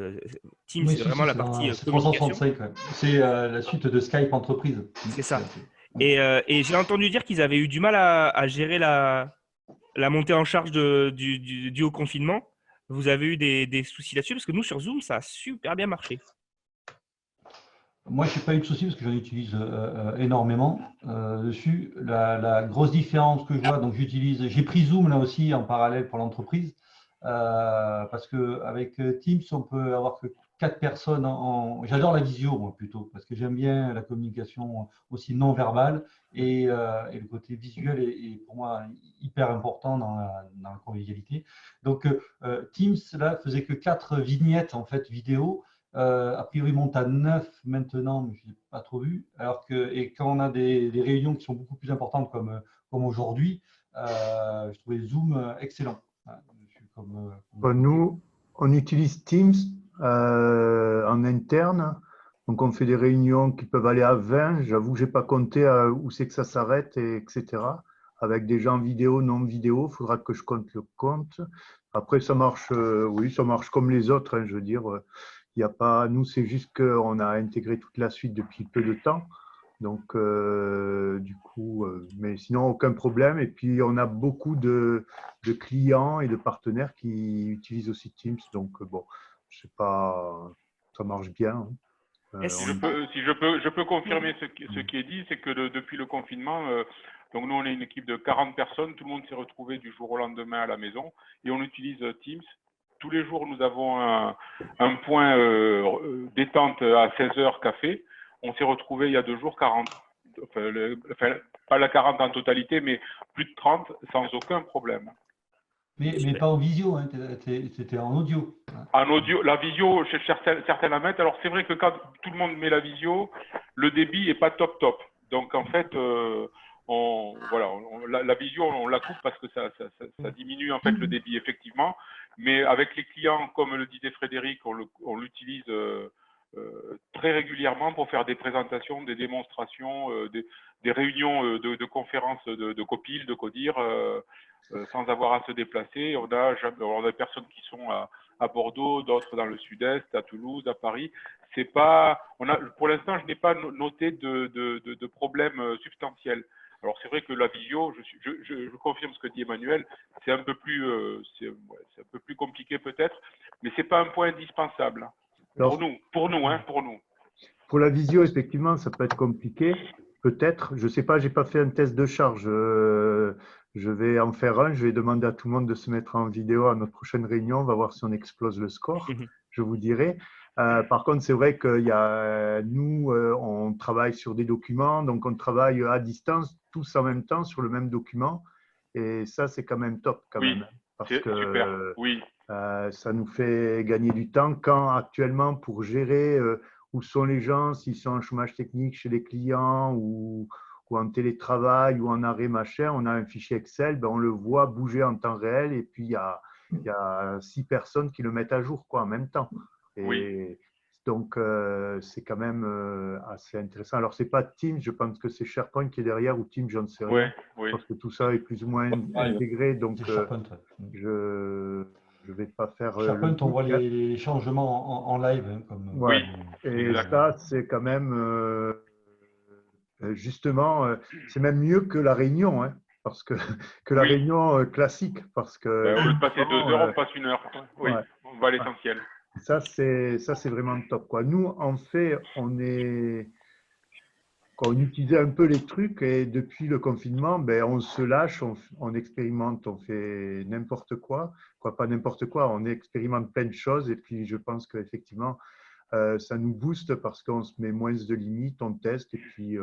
Teams, oui, c'est vraiment la partie communication. 365, ouais. C'est la suite de Skype Entreprise. C'est ça. Et j'ai entendu dire qu'ils avaient eu du mal à gérer la montée en charge du haut confinement. Vous avez eu des soucis là-dessus? Parce que nous, sur Zoom, ça a super bien marché. Moi, je n'ai pas eu de soucis parce que j'en utilise énormément dessus. La grosse différence que je vois, donc j'ai pris Zoom là aussi en parallèle pour l'entreprise. Parce qu'avec Teams, on peut avoir que 4 personnes J'adore la visio, moi, plutôt, parce que j'aime bien la communication aussi non verbale et le côté visuel est pour moi hyper important dans la convivialité. Donc, Teams, là, faisait que 4 vignettes, en fait, vidéo. A priori, il monte à 9 maintenant, mais je n'ai pas trop vu. Et quand on a des réunions qui sont beaucoup plus importantes, comme aujourd'hui, je trouvais Zoom excellent. Nous, on utilise Teams en interne. Donc, on fait des réunions qui peuvent aller à 20. J'avoue, je n'ai pas compté où c'est que ça s'arrête, etc. Avec des gens vidéo, non vidéo. Il faudra que je compte le compte. Après, ça marche, oui, ça marche comme les autres. Hein, je veux dire, il n'y a pas, nous, c'est juste qu'on a intégré toute la suite depuis peu de temps. Donc, du coup, mais sinon, aucun problème. Et puis, on a beaucoup de clients et de partenaires qui utilisent aussi Teams. Donc, bon, je sais pas, ça marche bien. Si je peux confirmer ce qui est dit, c'est que depuis le confinement, donc nous, on est une équipe de 40 personnes. Tout le monde s'est retrouvé du jour au lendemain à la maison et on utilise Teams. Tous les jours, nous avons un point détente à 16h café. On s'est retrouvé il y a 2 jours 40, pas la 40 en totalité, mais plus de 30 sans aucun problème. Mais pas en visio, hein, c'était en audio. En audio, la visio, certains la mettent. Alors c'est vrai que quand tout le monde met la visio, le débit est pas top. Donc en fait, la visio, on la coupe parce que ça diminue en fait le débit effectivement. Mais avec les clients, comme le disait Frédéric, on l'utilise très régulièrement pour faire des présentations, des démonstrations, des réunions de conférences de Copil, de Codir, sans avoir à se déplacer. On a des personnes qui sont à Bordeaux, d'autres dans le sud-est, à Toulouse, à Paris. C'est pas, pour l'instant, je n'ai pas noté de problème substantiel. Alors c'est vrai que la visio, je confirme ce que dit Emmanuel, c'est un peu plus, c'est un peu plus compliqué peut-être, mais c'est pas un point indispensable. Alors, pour nous. Pour la visio, effectivement, ça peut être compliqué, peut-être. Je ne sais pas, je n'ai pas fait un test de charge. Je vais en faire un. Je vais demander à tout le monde de se mettre en vidéo à notre prochaine réunion. On va voir si on explose le score. Je vous dirai. Par contre, c'est vrai que nous, on travaille sur des documents. Donc, on travaille à distance, tous en même temps, sur le même document. Et ça, c'est quand même top, quand même. Parce que super. Oui. Ça nous fait gagner du temps quand actuellement pour gérer où sont les gens, s'ils sont en chômage technique chez les clients ou en télétravail ou en arrêt machin, on a un fichier Excel, ben on le voit bouger en temps réel et puis il y a 6 personnes qui le mettent à jour en même temps. Et oui. Donc, c'est quand même assez intéressant. Alors, ce n'est pas Teams, je pense que c'est SharePoint qui est derrière ou Teams, je ne sais rien. Oui. Parce que tout ça est plus ou moins intégré. Donc, je ne vais pas faire… SharePoint, on voit les changements en live. Hein, oui. Et ça, c'est quand même… justement, c'est même mieux que la réunion. Hein, parce que la réunion classique. Parce que, au lieu de passer 2 heures, on passe 1 heure. Oui, on va à l'essentiel. Ça, c'est vraiment top, quoi. Nous, en fait, on utilisait un peu les trucs et depuis le confinement, ben, on se lâche, on expérimente, on fait n'importe quoi. Pas n'importe quoi, on expérimente plein de choses et puis je pense qu'effectivement, ça nous booste parce qu'on se met moins de limites, on teste et puis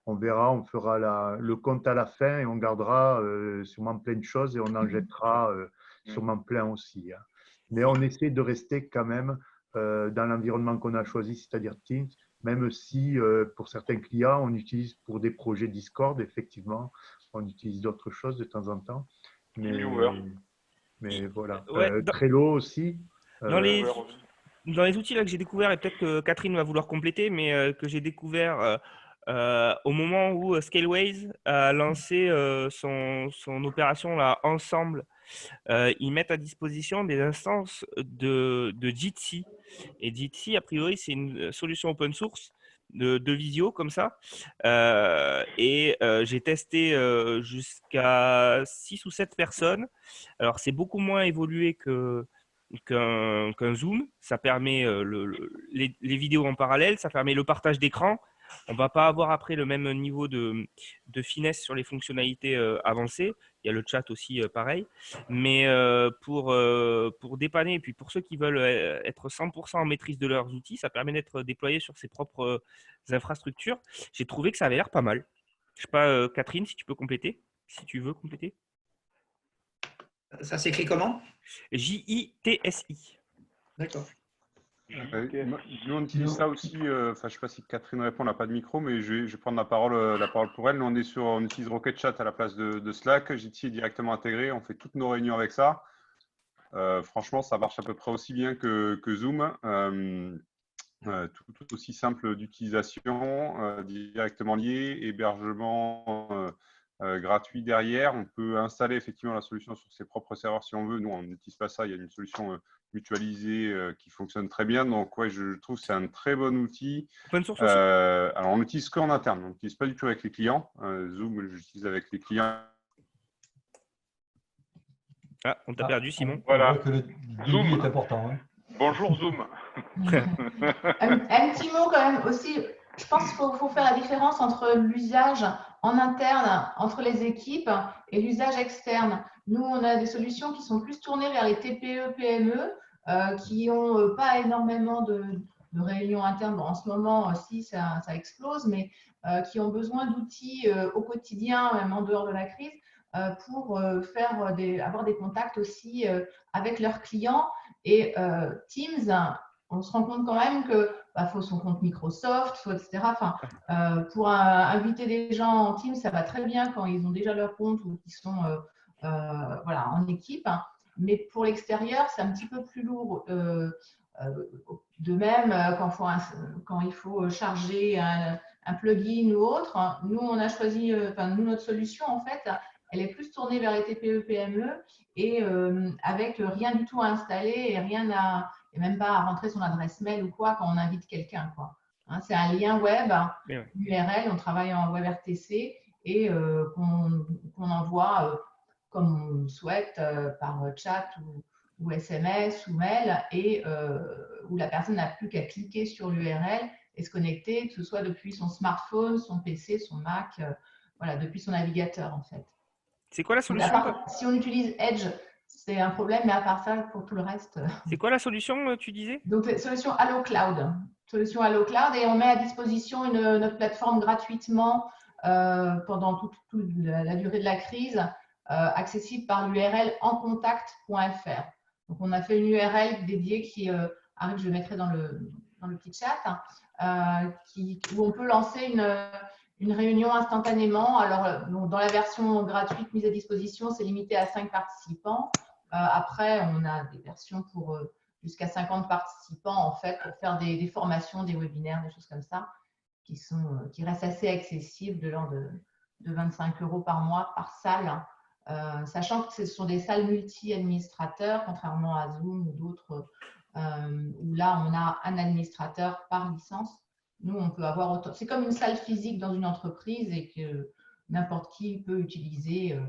on verra, on fera le compte à la fin et on gardera sûrement plein de choses et on en jettera sûrement plein aussi. Hein. Mais on essaie de rester quand même dans l'environnement qu'on a choisi, c'est-à-dire Teams, même si pour certains clients, on utilise pour des projets Discord, effectivement, on utilise d'autres choses de temps en temps. Mais voilà. Trello aussi. Dans les outils là, que j'ai découvert, et peut-être que Catherine va vouloir compléter, mais que j'ai découvert au moment où Scaleways a lancé son opération là, Ensemble. Ils mettent à disposition des instances de Jitsi. Et Jitsi, a priori, c'est une solution open source de visio comme ça. J'ai testé jusqu'à 6 ou 7 personnes. Alors, c'est beaucoup moins évolué qu'un Zoom. Ça permet les vidéos en parallèle, ça permet le partage d'écran. On ne va pas avoir après le même niveau de finesse sur les fonctionnalités avancées. Il y a le chat aussi pareil. Mais pour pour dépanner et puis pour ceux qui veulent être 100% en maîtrise de leurs outils, ça permet d'être déployé sur ses propres infrastructures. J'ai trouvé que ça avait l'air pas mal. Je sais pas, Catherine, si tu peux compléter, si tu veux compléter. Ça s'écrit comment? JITSI. D'accord. Nous, on utilise ça aussi. Je ne sais pas si Catherine répond, on n'a pas de micro, mais je vais prendre la parole pour elle. Nous, on utilise Rocket Chat à la place de Slack. Jitsi est directement intégré. On fait toutes nos réunions avec ça. Franchement, ça marche à peu près aussi bien que Zoom. Tout aussi simple d'utilisation, directement lié, hébergement gratuit derrière. On peut installer effectivement la solution sur ses propres serveurs si on veut. Nous, on n'utilise pas ça. Il y a une solution mutualisée qui fonctionne très bien. Donc, ouais, je trouve que c'est un très bon outil. Open source aussi. Alors, on l'utilise qu'en interne. On n'utilise pas du tout avec les clients. Zoom, j'utilise avec les clients. Ah, on t'a perdu, Simon. Voilà. Que le débit est important. Hein. Bonjour, Zoom. Un petit mot quand même aussi. Je pense qu'il faut faire la différence entre l'usage en interne, entre les équipes, et l'usage externe. Nous, on a des solutions qui sont plus tournées vers les TPE, PME, qui n'ont pas énormément de réunions internes. Bon, en ce moment, si, ça explose, mais qui ont besoin d'outils au quotidien, même en dehors de la crise, pour avoir des contacts aussi avec leurs clients. Et Teams, on se rend compte quand même que faut son compte Microsoft, etc. Enfin, pour inviter des gens en Teams, ça va très bien quand ils ont déjà leur compte ou qu'ils sont voilà, en équipe. Mais pour l'extérieur, c'est un petit peu plus lourd. De même, quand il faut charger un plugin ou autre, nous, on a choisi, notre solution, en fait, elle est plus tournée vers les TPE, PME et avec rien du tout à installer et même pas à rentrer son adresse mail ou quoi quand on invite quelqu'un. Hein, c'est un lien web, URL, on travaille en WebRTC et qu'on envoie comme on souhaite par chat ou SMS ou mail et où la personne n'a plus qu'à cliquer sur l'URL et se connecter, que ce soit depuis son smartphone, son PC, son Mac, voilà, depuis son navigateur en fait. C'est quoi la solution? Si on utilise Edge, c'est un problème, mais à part ça, pour tout le reste. C'est quoi la solution, tu disais? Donc, solution Allo Cloud. Solution Allo Cloud, et on met à disposition notre plateforme gratuitement pendant toute la durée de la crise, accessible par l'URL encontact.fr. Donc, on a fait une URL dédiée qui arrive, je le mettrai dans le petit chat, où on peut lancer une réunion instantanément. Alors, dans la version gratuite mise à disposition, c'est limité à 5 participants. Après, on a des versions pour jusqu'à 50 participants, en fait, pour faire des formations, des webinaires, des choses comme ça, qui restent assez accessibles, de l'ordre de 25 € par mois, par salle, sachant que ce sont des salles multi-administrateurs, contrairement à Zoom ou d'autres, où là, on a un administrateur par licence. Nous, on peut avoir autant. C'est comme une salle physique dans une entreprise et que n'importe qui peut utiliser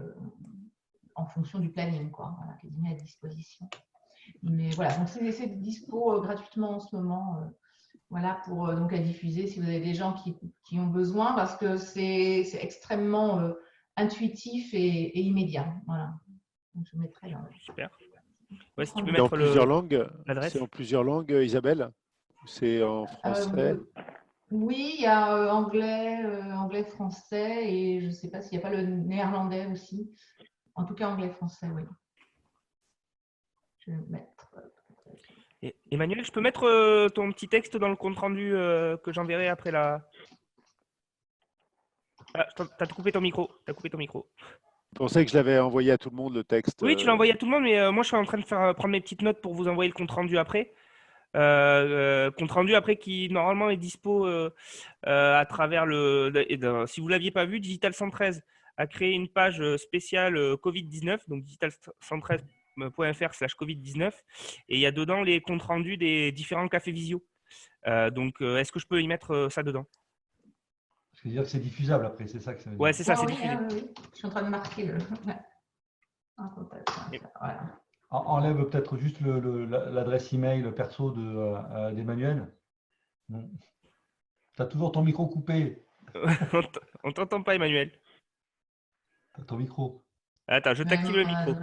en fonction du planning, quoi, voilà, qui est mis à disposition. Mais voilà, donc c'est dispo gratuitement en ce moment, voilà, pour donc à diffuser si vous avez des gens qui ont besoin, parce que c'est extrêmement intuitif et immédiat. Voilà. Donc je mettrai dans le... Super. Ouais, si tu peux C'est en mettre plusieurs langues. l'adresse. C'est en plusieurs langues, Isabelle? C'est en français? Oui, il y a anglais, français, et je ne sais pas s'il n'y a pas le néerlandais aussi. En tout cas, anglais, français, oui. Je vais mettre. Emmanuel, je peux mettre ton petit texte dans le compte-rendu que j'enverrai après la… Ah, t'as coupé ton micro. Je pensais que je l'avais envoyé à tout le monde, le texte. Oui, tu l'as envoyé à tout le monde, mais moi, je suis en train de prendre mes petites notes pour vous envoyer le compte-rendu après. Compte-rendu après qui, normalement, est dispo à travers si vous ne l'aviez pas vu, Digital 113 a créé une page spéciale Covid-19, donc digital113.fr/Covid-19, et il y a dedans les comptes rendus des différents cafés visio. Donc, est-ce que je peux y mettre ça dedans? Je veux dire que c'est diffusable après, c'est ça que ça veut dire. Ouais, c'est ça, c'est oui, diffusé. oui. Je suis en train de marquer voilà. Enlève peut-être juste l'adresse email perso d'Emmanuel. Tu as toujours ton micro coupé. On t'entend pas, Emmanuel. Ton micro. Attends, je t'active le micro.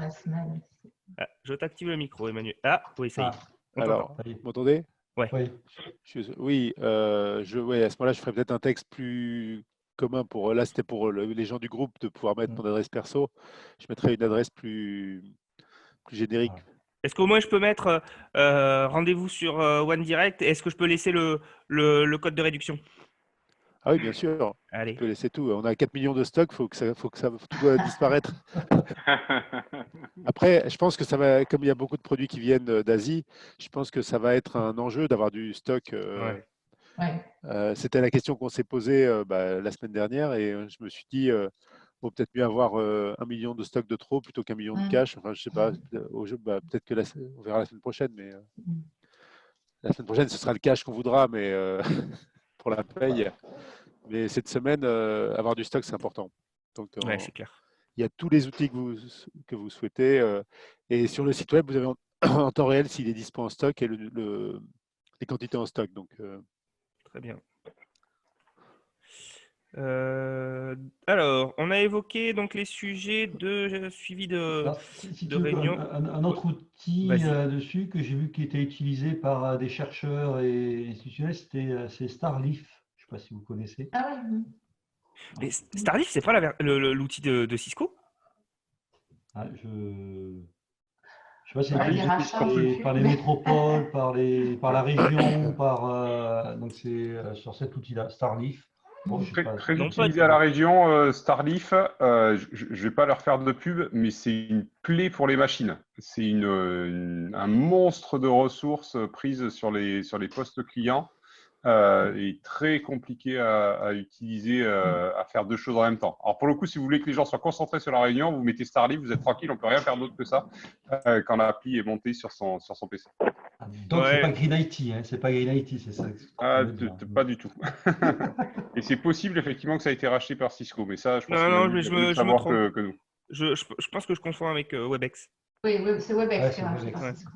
Ah, je t'active le micro, Emmanuel. Ah, oui, ça y est. On Alors, t'entend. vous m'entendez? Ouais. Oui, à ce moment-là, je ferais peut-être un texte plus commun pour. Là, c'était pour les gens du groupe de pouvoir mettre mon adresse perso. Je mettrais une adresse plus générique. Est-ce qu'au moins je peux mettre rendez-vous sur OneDirect? Est-ce que je peux laisser le code de réduction? Ah oui, bien sûr. Allez. Tu peux laisser tout. On a 4 millions de stocks, tout doit disparaître. Après, je pense que ça va, comme il y a beaucoup de produits qui viennent d'Asie, je pense que ça va être un enjeu d'avoir du stock. C'était la question qu'on s'est posée la semaine dernière et je me suis dit, vaut peut-être mieux avoir 1 million de stocks de trop plutôt qu'1 million de cash. Enfin, je sais pas, peut-être que on verra la semaine prochaine, mais la semaine prochaine, ce sera le cash qu'on voudra, mais pour la paye. Mais cette semaine, avoir du stock, c'est important. Donc, c'est clair. Il y a tous les outils que vous souhaitez. Et sur le site web, vous avez en temps réel s'il est dispo en stock et les quantités en stock. Donc, très bien. Alors, on a évoqué donc les sujets de suivi de réunion. Un autre outil dessus que j'ai vu qui était utilisé par des chercheurs et institutionnels, c'est Starleaf. Je ne sais pas si vous connaissez. Ah oui. Mais Starleaf, c'est pas l'outil de Cisco? Je ne sais pas si c'est utilisé par les métropoles, par la région, donc c'est sur cet outil-là, Starleaf. Bon, très utilisé à la région, Starleaf, je ne vais pas leur faire de pub, mais c'est une plaie pour les machines. C'est un monstre de ressources prises sur les postes clients et très compliqué à utiliser, à faire deux choses en même temps. Alors pour le coup, si vous voulez que les gens soient concentrés sur la réunion, vous mettez Starleaf, vous êtes tranquille, on ne peut rien faire d'autre que ça quand l'appli est montée sur son PC. Donc c'est pas Green IT, hein, c'est pas Green IT, c'est ça. Pas du tout. Et c'est possible effectivement que ça a été racheté par Cisco, mais ça, je pense que je me trompe. Que nous. Je pense que je confonds avec Webex. Oui, c'est Webex qui est racheté par Cisco.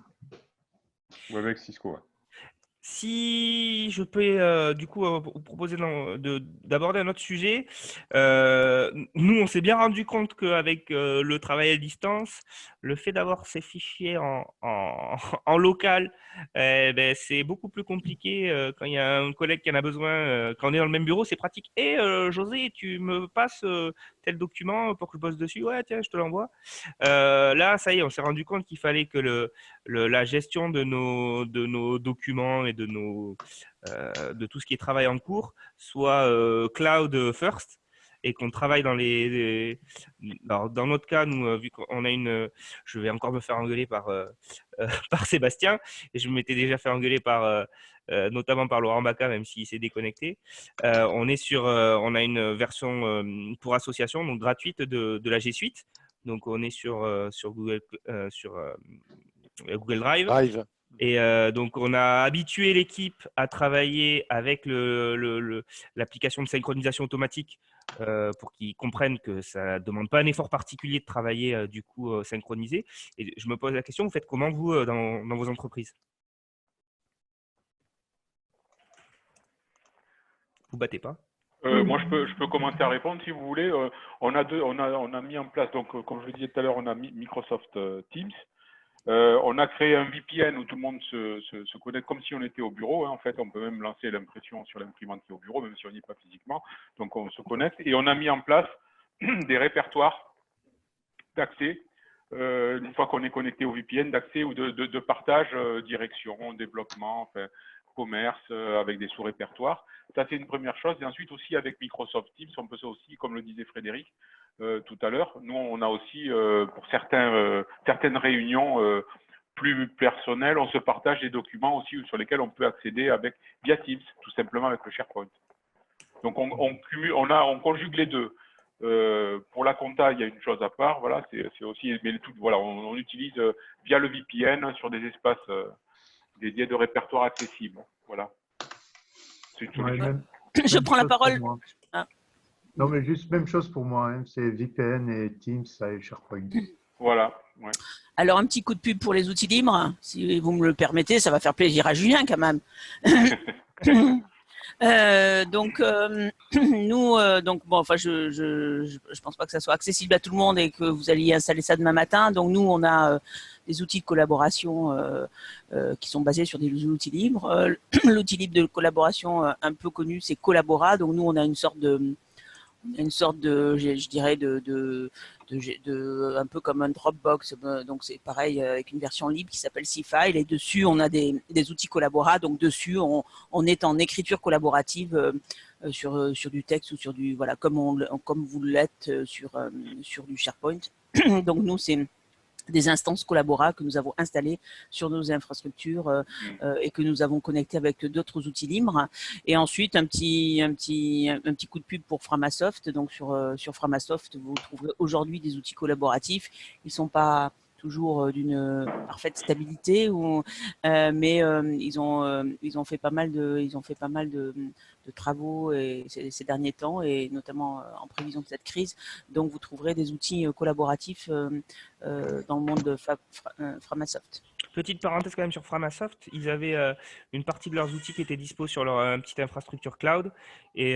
Webex, Cisco, ouais. Si je peux du coup vous proposer d'aborder un autre sujet, nous on s'est bien rendu compte qu'avec le travail à distance, le fait d'avoir ces fichiers en local, c'est beaucoup plus compliqué quand il y a un collègue qui en a besoin. Quand on est dans le même bureau, c'est pratique. Et José, tu me passes tel document pour que je bosse dessus? Ouais, tiens, je te l'envoie. Là, ça y est, on s'est rendu compte qu'il fallait que la gestion de nos documents et de tout ce qui est travail en cours soit cloud first et qu'on travaille alors, dans notre cas, nous, vu qu'on a je vais encore me faire engueuler par Sébastien, et je m'étais déjà fait engueuler notamment par Laurent Baca, même s'il s'est déconnecté. On a une version pour association, donc gratuite de la G Suite. Donc on est sur Google Drive. Et donc, on a habitué l'équipe à travailler avec l'application de synchronisation automatique pour qu'ils comprennent que ça ne demande pas un effort particulier de travailler du coup synchronisé. Et je me pose la question, vous faites comment vous dans vos entreprises? Vous battez pas? Moi, je peux commencer à répondre si vous voulez. On a mis en place, donc comme je le disais tout à l'heure, on a mis Microsoft Teams. On a créé un VPN où tout le monde se connecte comme si on était au bureau. Hein. En fait, on peut même lancer l'impression sur l'imprimante qui est au bureau, même si on n'y est pas physiquement. Donc, on se connecte et on a mis en place des répertoires d'accès, une fois qu'on est connecté au VPN, d'accès ou de partage, direction, développement, enfin, commerce, avec des sous-répertoires. Ça, c'est une première chose. Et ensuite, aussi avec Microsoft Teams, on peut ça aussi, comme le disait Frédéric, tout à l'heure. Nous, on a aussi, pour certaines réunions plus personnelles, on se partage des documents aussi sur lesquels on peut accéder via Teams, tout simplement avec le SharePoint. Donc, on conjugue les deux. Pour la compta, il y a une chose à part, voilà, c'est aussi, mais voilà, on utilise via le VPN sur des espaces dédiés de répertoires accessibles. Voilà. C'est une solution. Je prends la parole. Non, mais juste même chose pour moi. Hein. C'est VPN et Teams et SharePoint. Voilà. Ouais. Alors, un petit coup de pub pour les outils libres. Si vous me le permettez, ça va faire plaisir à Julien quand même. Nous, donc bon, enfin, je pense pas que ça soit accessible à tout le monde et que vous alliez installer ça demain matin. Donc nous, on a des outils de collaboration qui sont basés sur des outils libres. L'outil libre de collaboration un peu connu, c'est Collabora. Donc nous, on a une sorte de, je dirais, un peu comme un Dropbox. Donc c'est pareil avec une version libre qui s'appelle C-File. Et dessus, on a des outils Collabora. Donc dessus, on est en écriture collaborative sur du texte ou sur du, voilà, comme vous l'êtes sur du SharePoint. Donc nous, c'est des instances Collabora que nous avons installées sur nos infrastructures et que nous avons connectées avec d'autres outils libres. Et ensuite, un petit coup de pub pour Framasoft. Donc sur Framasoft, vous trouverez aujourd'hui des outils collaboratifs. Ils ne sont pas toujours d'une parfaite stabilité, mais ils ont fait pas mal de travaux ces derniers temps, et notamment en prévision de cette crise. Donc vous trouverez des outils collaboratifs dans le monde de Framasoft. Petite parenthèse quand même sur Framasoft, ils avaient une partie de leurs outils qui étaient dispo sur leur petite infrastructure cloud, et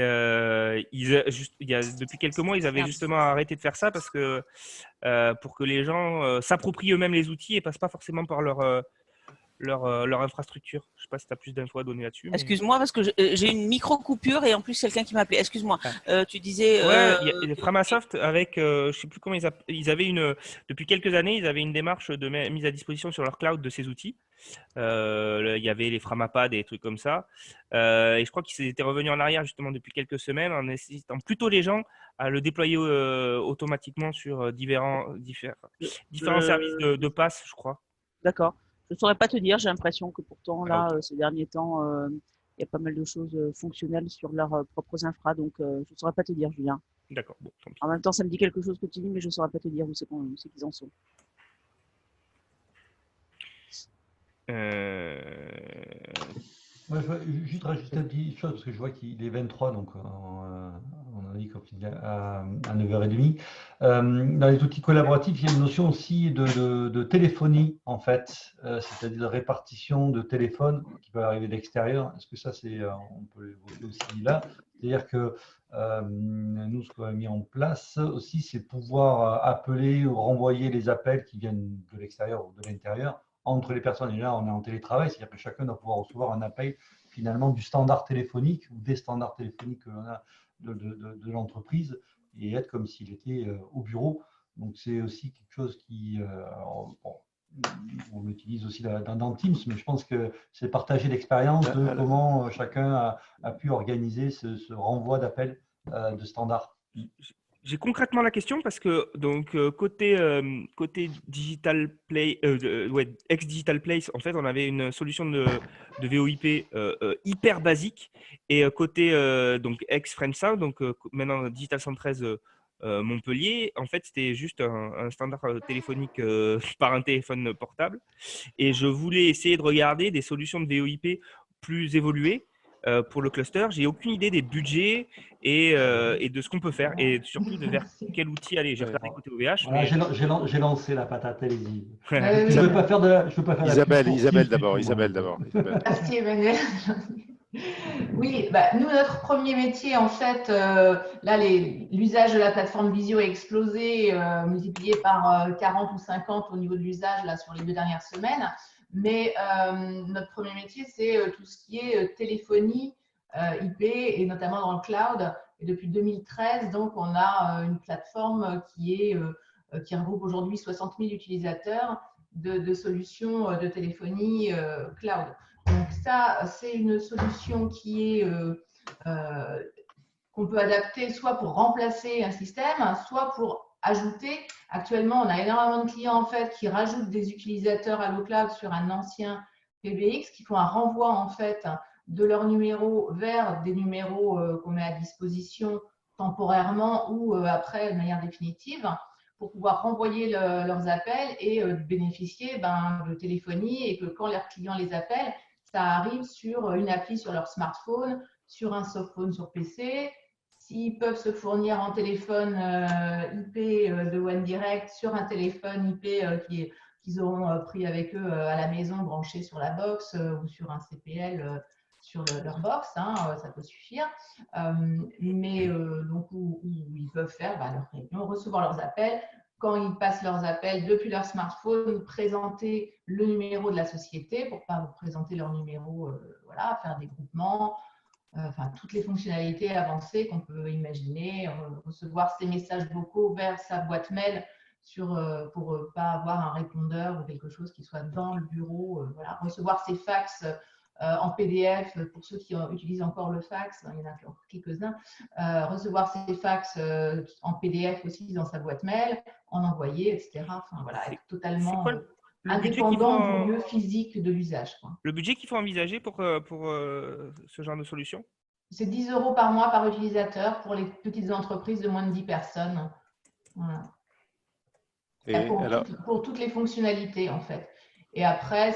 depuis quelques mois, ils avaient justement arrêté de faire ça parce que pour que les gens s'approprient eux-mêmes les outils et passent pas forcément par leur infrastructure. Je ne sais pas si tu as plus d'infos à donner là-dessus. Mais... Excuse-moi, parce que j'ai une micro-coupure et en plus quelqu'un qui m'a appelé. Excuse-moi, tu disais… Ouais, Framasoft, avec, je ne sais plus comment ils avaient depuis quelques années, ils avaient une démarche de mise à disposition sur leur cloud de ces outils. Il y avait les Framapad et des trucs comme ça. Et je crois qu'ils étaient revenus en arrière justement depuis quelques semaines en incitant plutôt les gens à le déployer automatiquement sur différents services de pass, je crois. D'accord. Je ne saurais pas te dire, j'ai l'impression que pourtant, là, ces derniers temps, il y a pas mal de choses fonctionnelles sur leurs propres infras, donc je ne saurais pas te dire, Julien. D'accord. Bon, tant pis. En même temps, ça me dit quelque chose que tu dis, mais je ne saurais pas te dire où c'est qu'ils en sont. Moi, je veux juste rajouter une petite chose, parce que je vois qu'il est 23, donc on a dit qu'on finit à 9h30. Dans les outils collaboratifs, il y a une notion aussi de téléphonie, en fait, c'est-à-dire de répartition de téléphones qui peuvent arriver de l'extérieur. Est-ce que ça, on peut l'évoquer aussi là? C'est-à-dire que nous, ce qu'on a mis en place aussi, c'est pouvoir appeler ou renvoyer les appels qui viennent de l'extérieur ou de l'intérieur entre les personnes. Et là, on est en télétravail, c'est-à-dire que chacun doit pouvoir recevoir un appel finalement du standard téléphonique ou des standards téléphoniques que l'on a de l'entreprise et être comme s'il était au bureau. Donc, c'est aussi quelque chose qui… on l'utilise aussi dans Teams, mais je pense que c'est partager l'expérience de comment chacun a pu organiser ce renvoi d'appels de standard. J'ai concrètement la question parce que donc côté Digital Play, ex-Digital Place, en fait, on avait une solution de VoIP hyper basique, et côté donc ex-French Sound, donc maintenant Digital 113 Montpellier, en fait, c'était juste un standard téléphonique par un téléphone portable, et je voulais essayer de regarder des solutions de VoIP plus évoluées. Pour le cluster, j'ai aucune idée des budgets et de ce qu'on peut faire, et surtout de vers quel outil aller. J'ai regardé côté OVH. Voilà, mais... j'ai lancé la patate, allez-y. Je ne veux pas faire de la Isabelle d'abord. Merci Emmanuel. Oui, nous, notre premier métier, en fait, là, l'usage de la plateforme Visio a explosé, multiplié par 40 ou 50 au niveau de l'usage là sur les 2 dernières semaines. Mais notre premier métier, c'est tout ce qui est téléphonie IP, et notamment dans le cloud. Et depuis 2013, donc, on a une plateforme qui regroupe aujourd'hui 60 000 utilisateurs de solutions de téléphonie cloud. Donc ça, c'est une solution qu'on peut adapter soit pour remplacer un système, soit pour ajouter. Actuellement, on a énormément de clients en fait qui rajoutent des utilisateurs à Cloud sur un ancien PBX, qui font un renvoi en fait de leurs numéros vers des numéros qu'on met à disposition temporairement ou après de manière définitive, pour pouvoir renvoyer leurs appels et bénéficier de téléphonie, et que quand leurs clients les appellent, ça arrive sur une appli sur leur smartphone, sur un softphone sur PC. S'ils peuvent se fournir en téléphone IP de OneDirect sur un téléphone IP qu'ils auront pris avec eux à la maison, branché sur la box, ou sur un CPL leur box, hein, ça peut suffire. Donc, où ils peuvent faire leurs réunions, recevoir leurs appels. Quand ils passent leurs appels depuis leur smartphone, présenter le numéro de la société pour pas vous présenter leur numéro, voilà, faire des groupements, enfin toutes les fonctionnalités avancées qu'on peut imaginer, recevoir ces messages vocaux vers sa boîte mail pour pas avoir un répondeur ou quelque chose qui soit dans le bureau, voilà, recevoir ses fax en PDF pour ceux qui utilisent encore le fax, il y en a encore quelques-uns, recevoir ses fax en PDF aussi dans sa boîte mail, en envoyer, etc. Enfin, voilà, être totalement indépendant du lieu physique de l'usage. Le budget qu'il faut envisager pour ce genre de solution? C'est 10 € par mois par utilisateur pour les petites entreprises de moins de 10 personnes. Voilà. Pour toutes les fonctionnalités, en fait. Et après,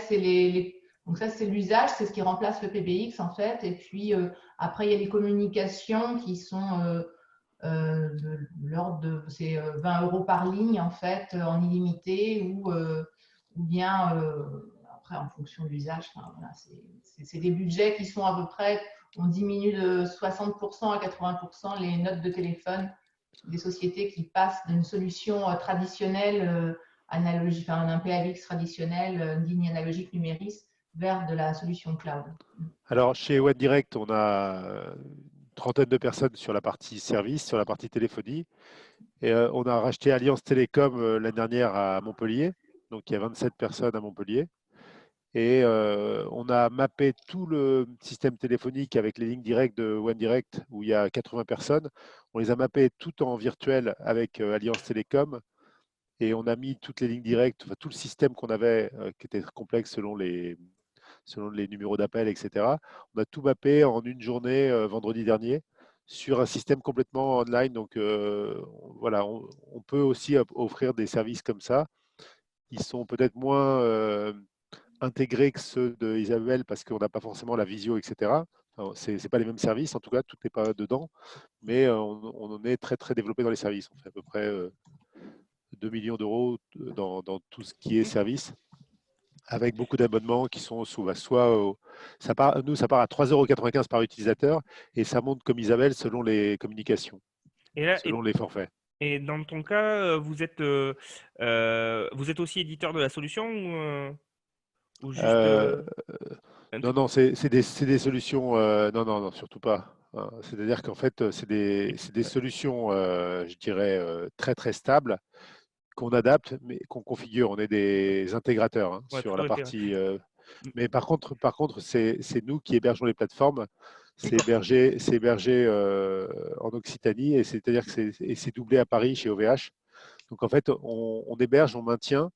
donc ça, c'est l'usage, c'est ce qui remplace le PBX, en fait. Et puis, après, il y a les communications qui sont de l'ordre de 20 € par ligne, en fait, en illimité, ou bien, après, en fonction de l'usage. Enfin, voilà, c'est des budgets qui sont à peu près, on diminue de 60% à 80% les notes de téléphone des sociétés qui passent d'une solution traditionnelle analogique, enfin un PBX traditionnel, ligne analogique numéris, vers de la solution cloud. Alors, chez WebDirect, on a une trentaine de personnes sur la partie service, sur la partie téléphonie. Et on a racheté Alliance Télécom l'année dernière à Montpellier. Donc, il y a 27 personnes à Montpellier. Et on a mappé tout le système téléphonique avec les lignes directes de WebDirect, où il y a 80 personnes. On les a mappées tout en virtuel avec Alliance Télécom. Et on a mis toutes les lignes directes, enfin, tout le système qu'on avait, qui était complexe selon les numéros d'appel, etc. On a tout mappé en une journée, vendredi dernier, sur un système complètement online. Donc, voilà, on peut aussi offrir des services comme ça. Ils sont peut-être moins intégrés que ceux d'Isabelle parce qu'on n'a pas forcément la visio, etc. Enfin, ce n'est pas les mêmes services, en tout cas, tout n'est pas dedans. Mais on en est très, très développé dans les services. On fait à peu près 2 millions d'euros dans tout ce qui est service, avec beaucoup d'abonnements qui sont ça part à 3,95 € par utilisateur et ça monte comme Isabelle selon les communications, selon les forfaits. Et dans ton cas, vous êtes aussi éditeur de la solution ou juste Non, c'est des solutions. Non, surtout pas. C'est-à-dire qu'en fait, c'est des solutions, je dirais, très très stables, qu'on adapte, mais qu'on configure. On est des intégrateurs sur la partie. Mais par contre, c'est nous qui hébergeons les plateformes. C'est hébergé en Occitanie, et c'est-à-dire que c'est doublé à Paris chez OVH. Donc en fait, on héberge, on maintient,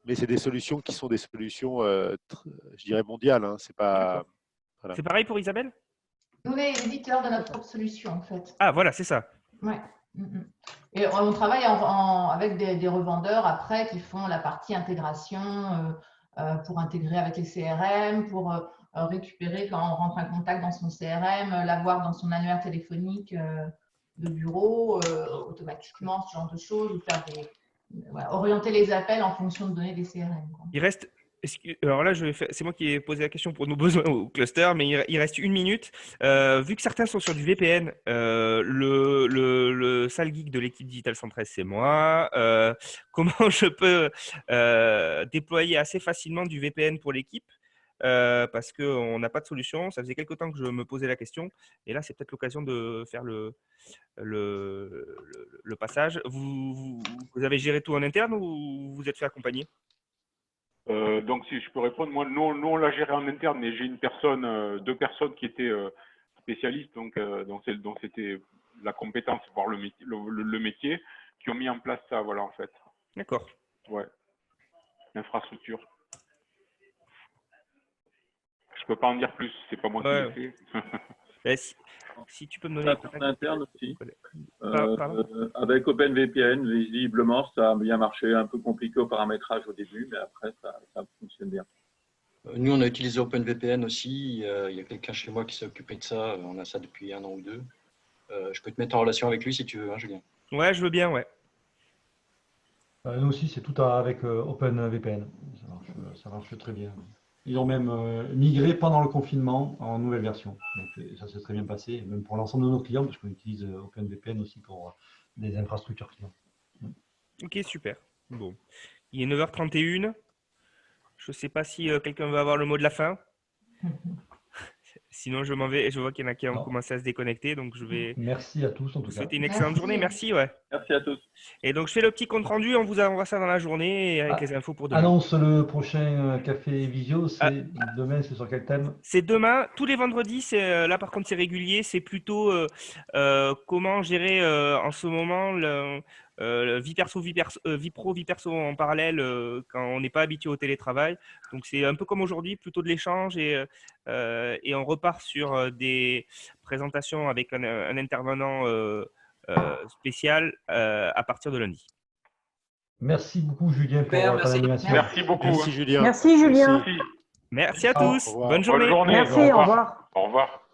mais c'est des solutions qui sont des solutions, je dirais, mondiales. C'est pas. Voilà. C'est pareil pour Isabelle? Nous, on est éditeurs de notre propre solution, en fait. Ah, voilà, c'est ça. Ouais. Et on travaille avec des revendeurs après qui font la partie intégration pour intégrer avec les CRM, pour récupérer quand on rentre en contact dans son CRM, l'avoir dans son annuaire téléphonique de bureau automatiquement, ce genre de choses, ou faire orienter les appels en fonction de données des CRM. Quoi. Il reste. Alors là, c'est moi qui ai posé la question pour nos besoins au cluster, mais il reste 1 minute. Vu que certains sont sur du VPN, le sale geek de l'équipe Digital 113, c'est moi. Comment je peux déployer assez facilement du VPN pour l'équipe parce qu'on n'a pas de solution. Ça faisait quelques temps que je me posais la question. Et là, c'est peut-être l'occasion de faire le passage. Vous avez géré tout en interne ou vous êtes fait accompagner? Donc, si je peux répondre, moi, nous on l'a géré en interne, mais j'ai deux personnes qui étaient spécialistes, donc c'était la compétence, voire le métier, qui ont mis en place ça, voilà, en fait. D'accord. Ouais. L'infrastructure. Je peux pas en dire plus, c'est pas moi qui l'ai fait. Si tu peux me donner en interne aussi. Avec OpenVPN, visiblement, ça a bien marché. Un peu compliqué au paramétrage au début, mais après, ça fonctionne bien. Nous, on a utilisé OpenVPN aussi. Il y a quelqu'un chez moi qui s'est occupé de ça. On a ça depuis 1 an ou 2. Je peux te mettre en relation avec lui si tu veux, hein, Julien. Ouais, je veux bien, ouais. Nous aussi, c'est tout avec OpenVPN. Ça marche très bien. Ils ont même migré pendant le confinement en nouvelle version. Donc, ça s'est très bien passé, même pour l'ensemble de nos clients, parce qu'on utilise OpenVPN aussi pour des infrastructures clients. Ok, super. Bon. Il est 9h31. Je ne sais pas si quelqu'un veut avoir le mot de la fin. Sinon, je m'en vais et je vois qu'il y en a qui ont commencé à se déconnecter. Donc, je vais Merci à tous, en tout vous cas. souhaiter une excellente journée. Merci. Ouais. Merci à tous. Et donc, je fais le petit compte rendu. On vous envoie ça dans la journée avec les infos pour demain. Annonce le prochain café visio. Demain, c'est sur quel thème? C'est demain, tous les vendredis. Là, par contre, c'est régulier. C'est plutôt comment gérer en ce moment vie perso, vie pro, vie perso en parallèle quand on n'est pas habitué au télétravail. Donc, c'est un peu comme aujourd'hui, plutôt de l'échange et on repart sur des présentations avec un intervenant spécial à partir de lundi. Merci beaucoup, Julien, pour votre animation. Merci beaucoup. Merci, Julien. Merci, Julien. Merci à tous. Bonne journée. Bonne journée. Merci, au revoir. Au revoir.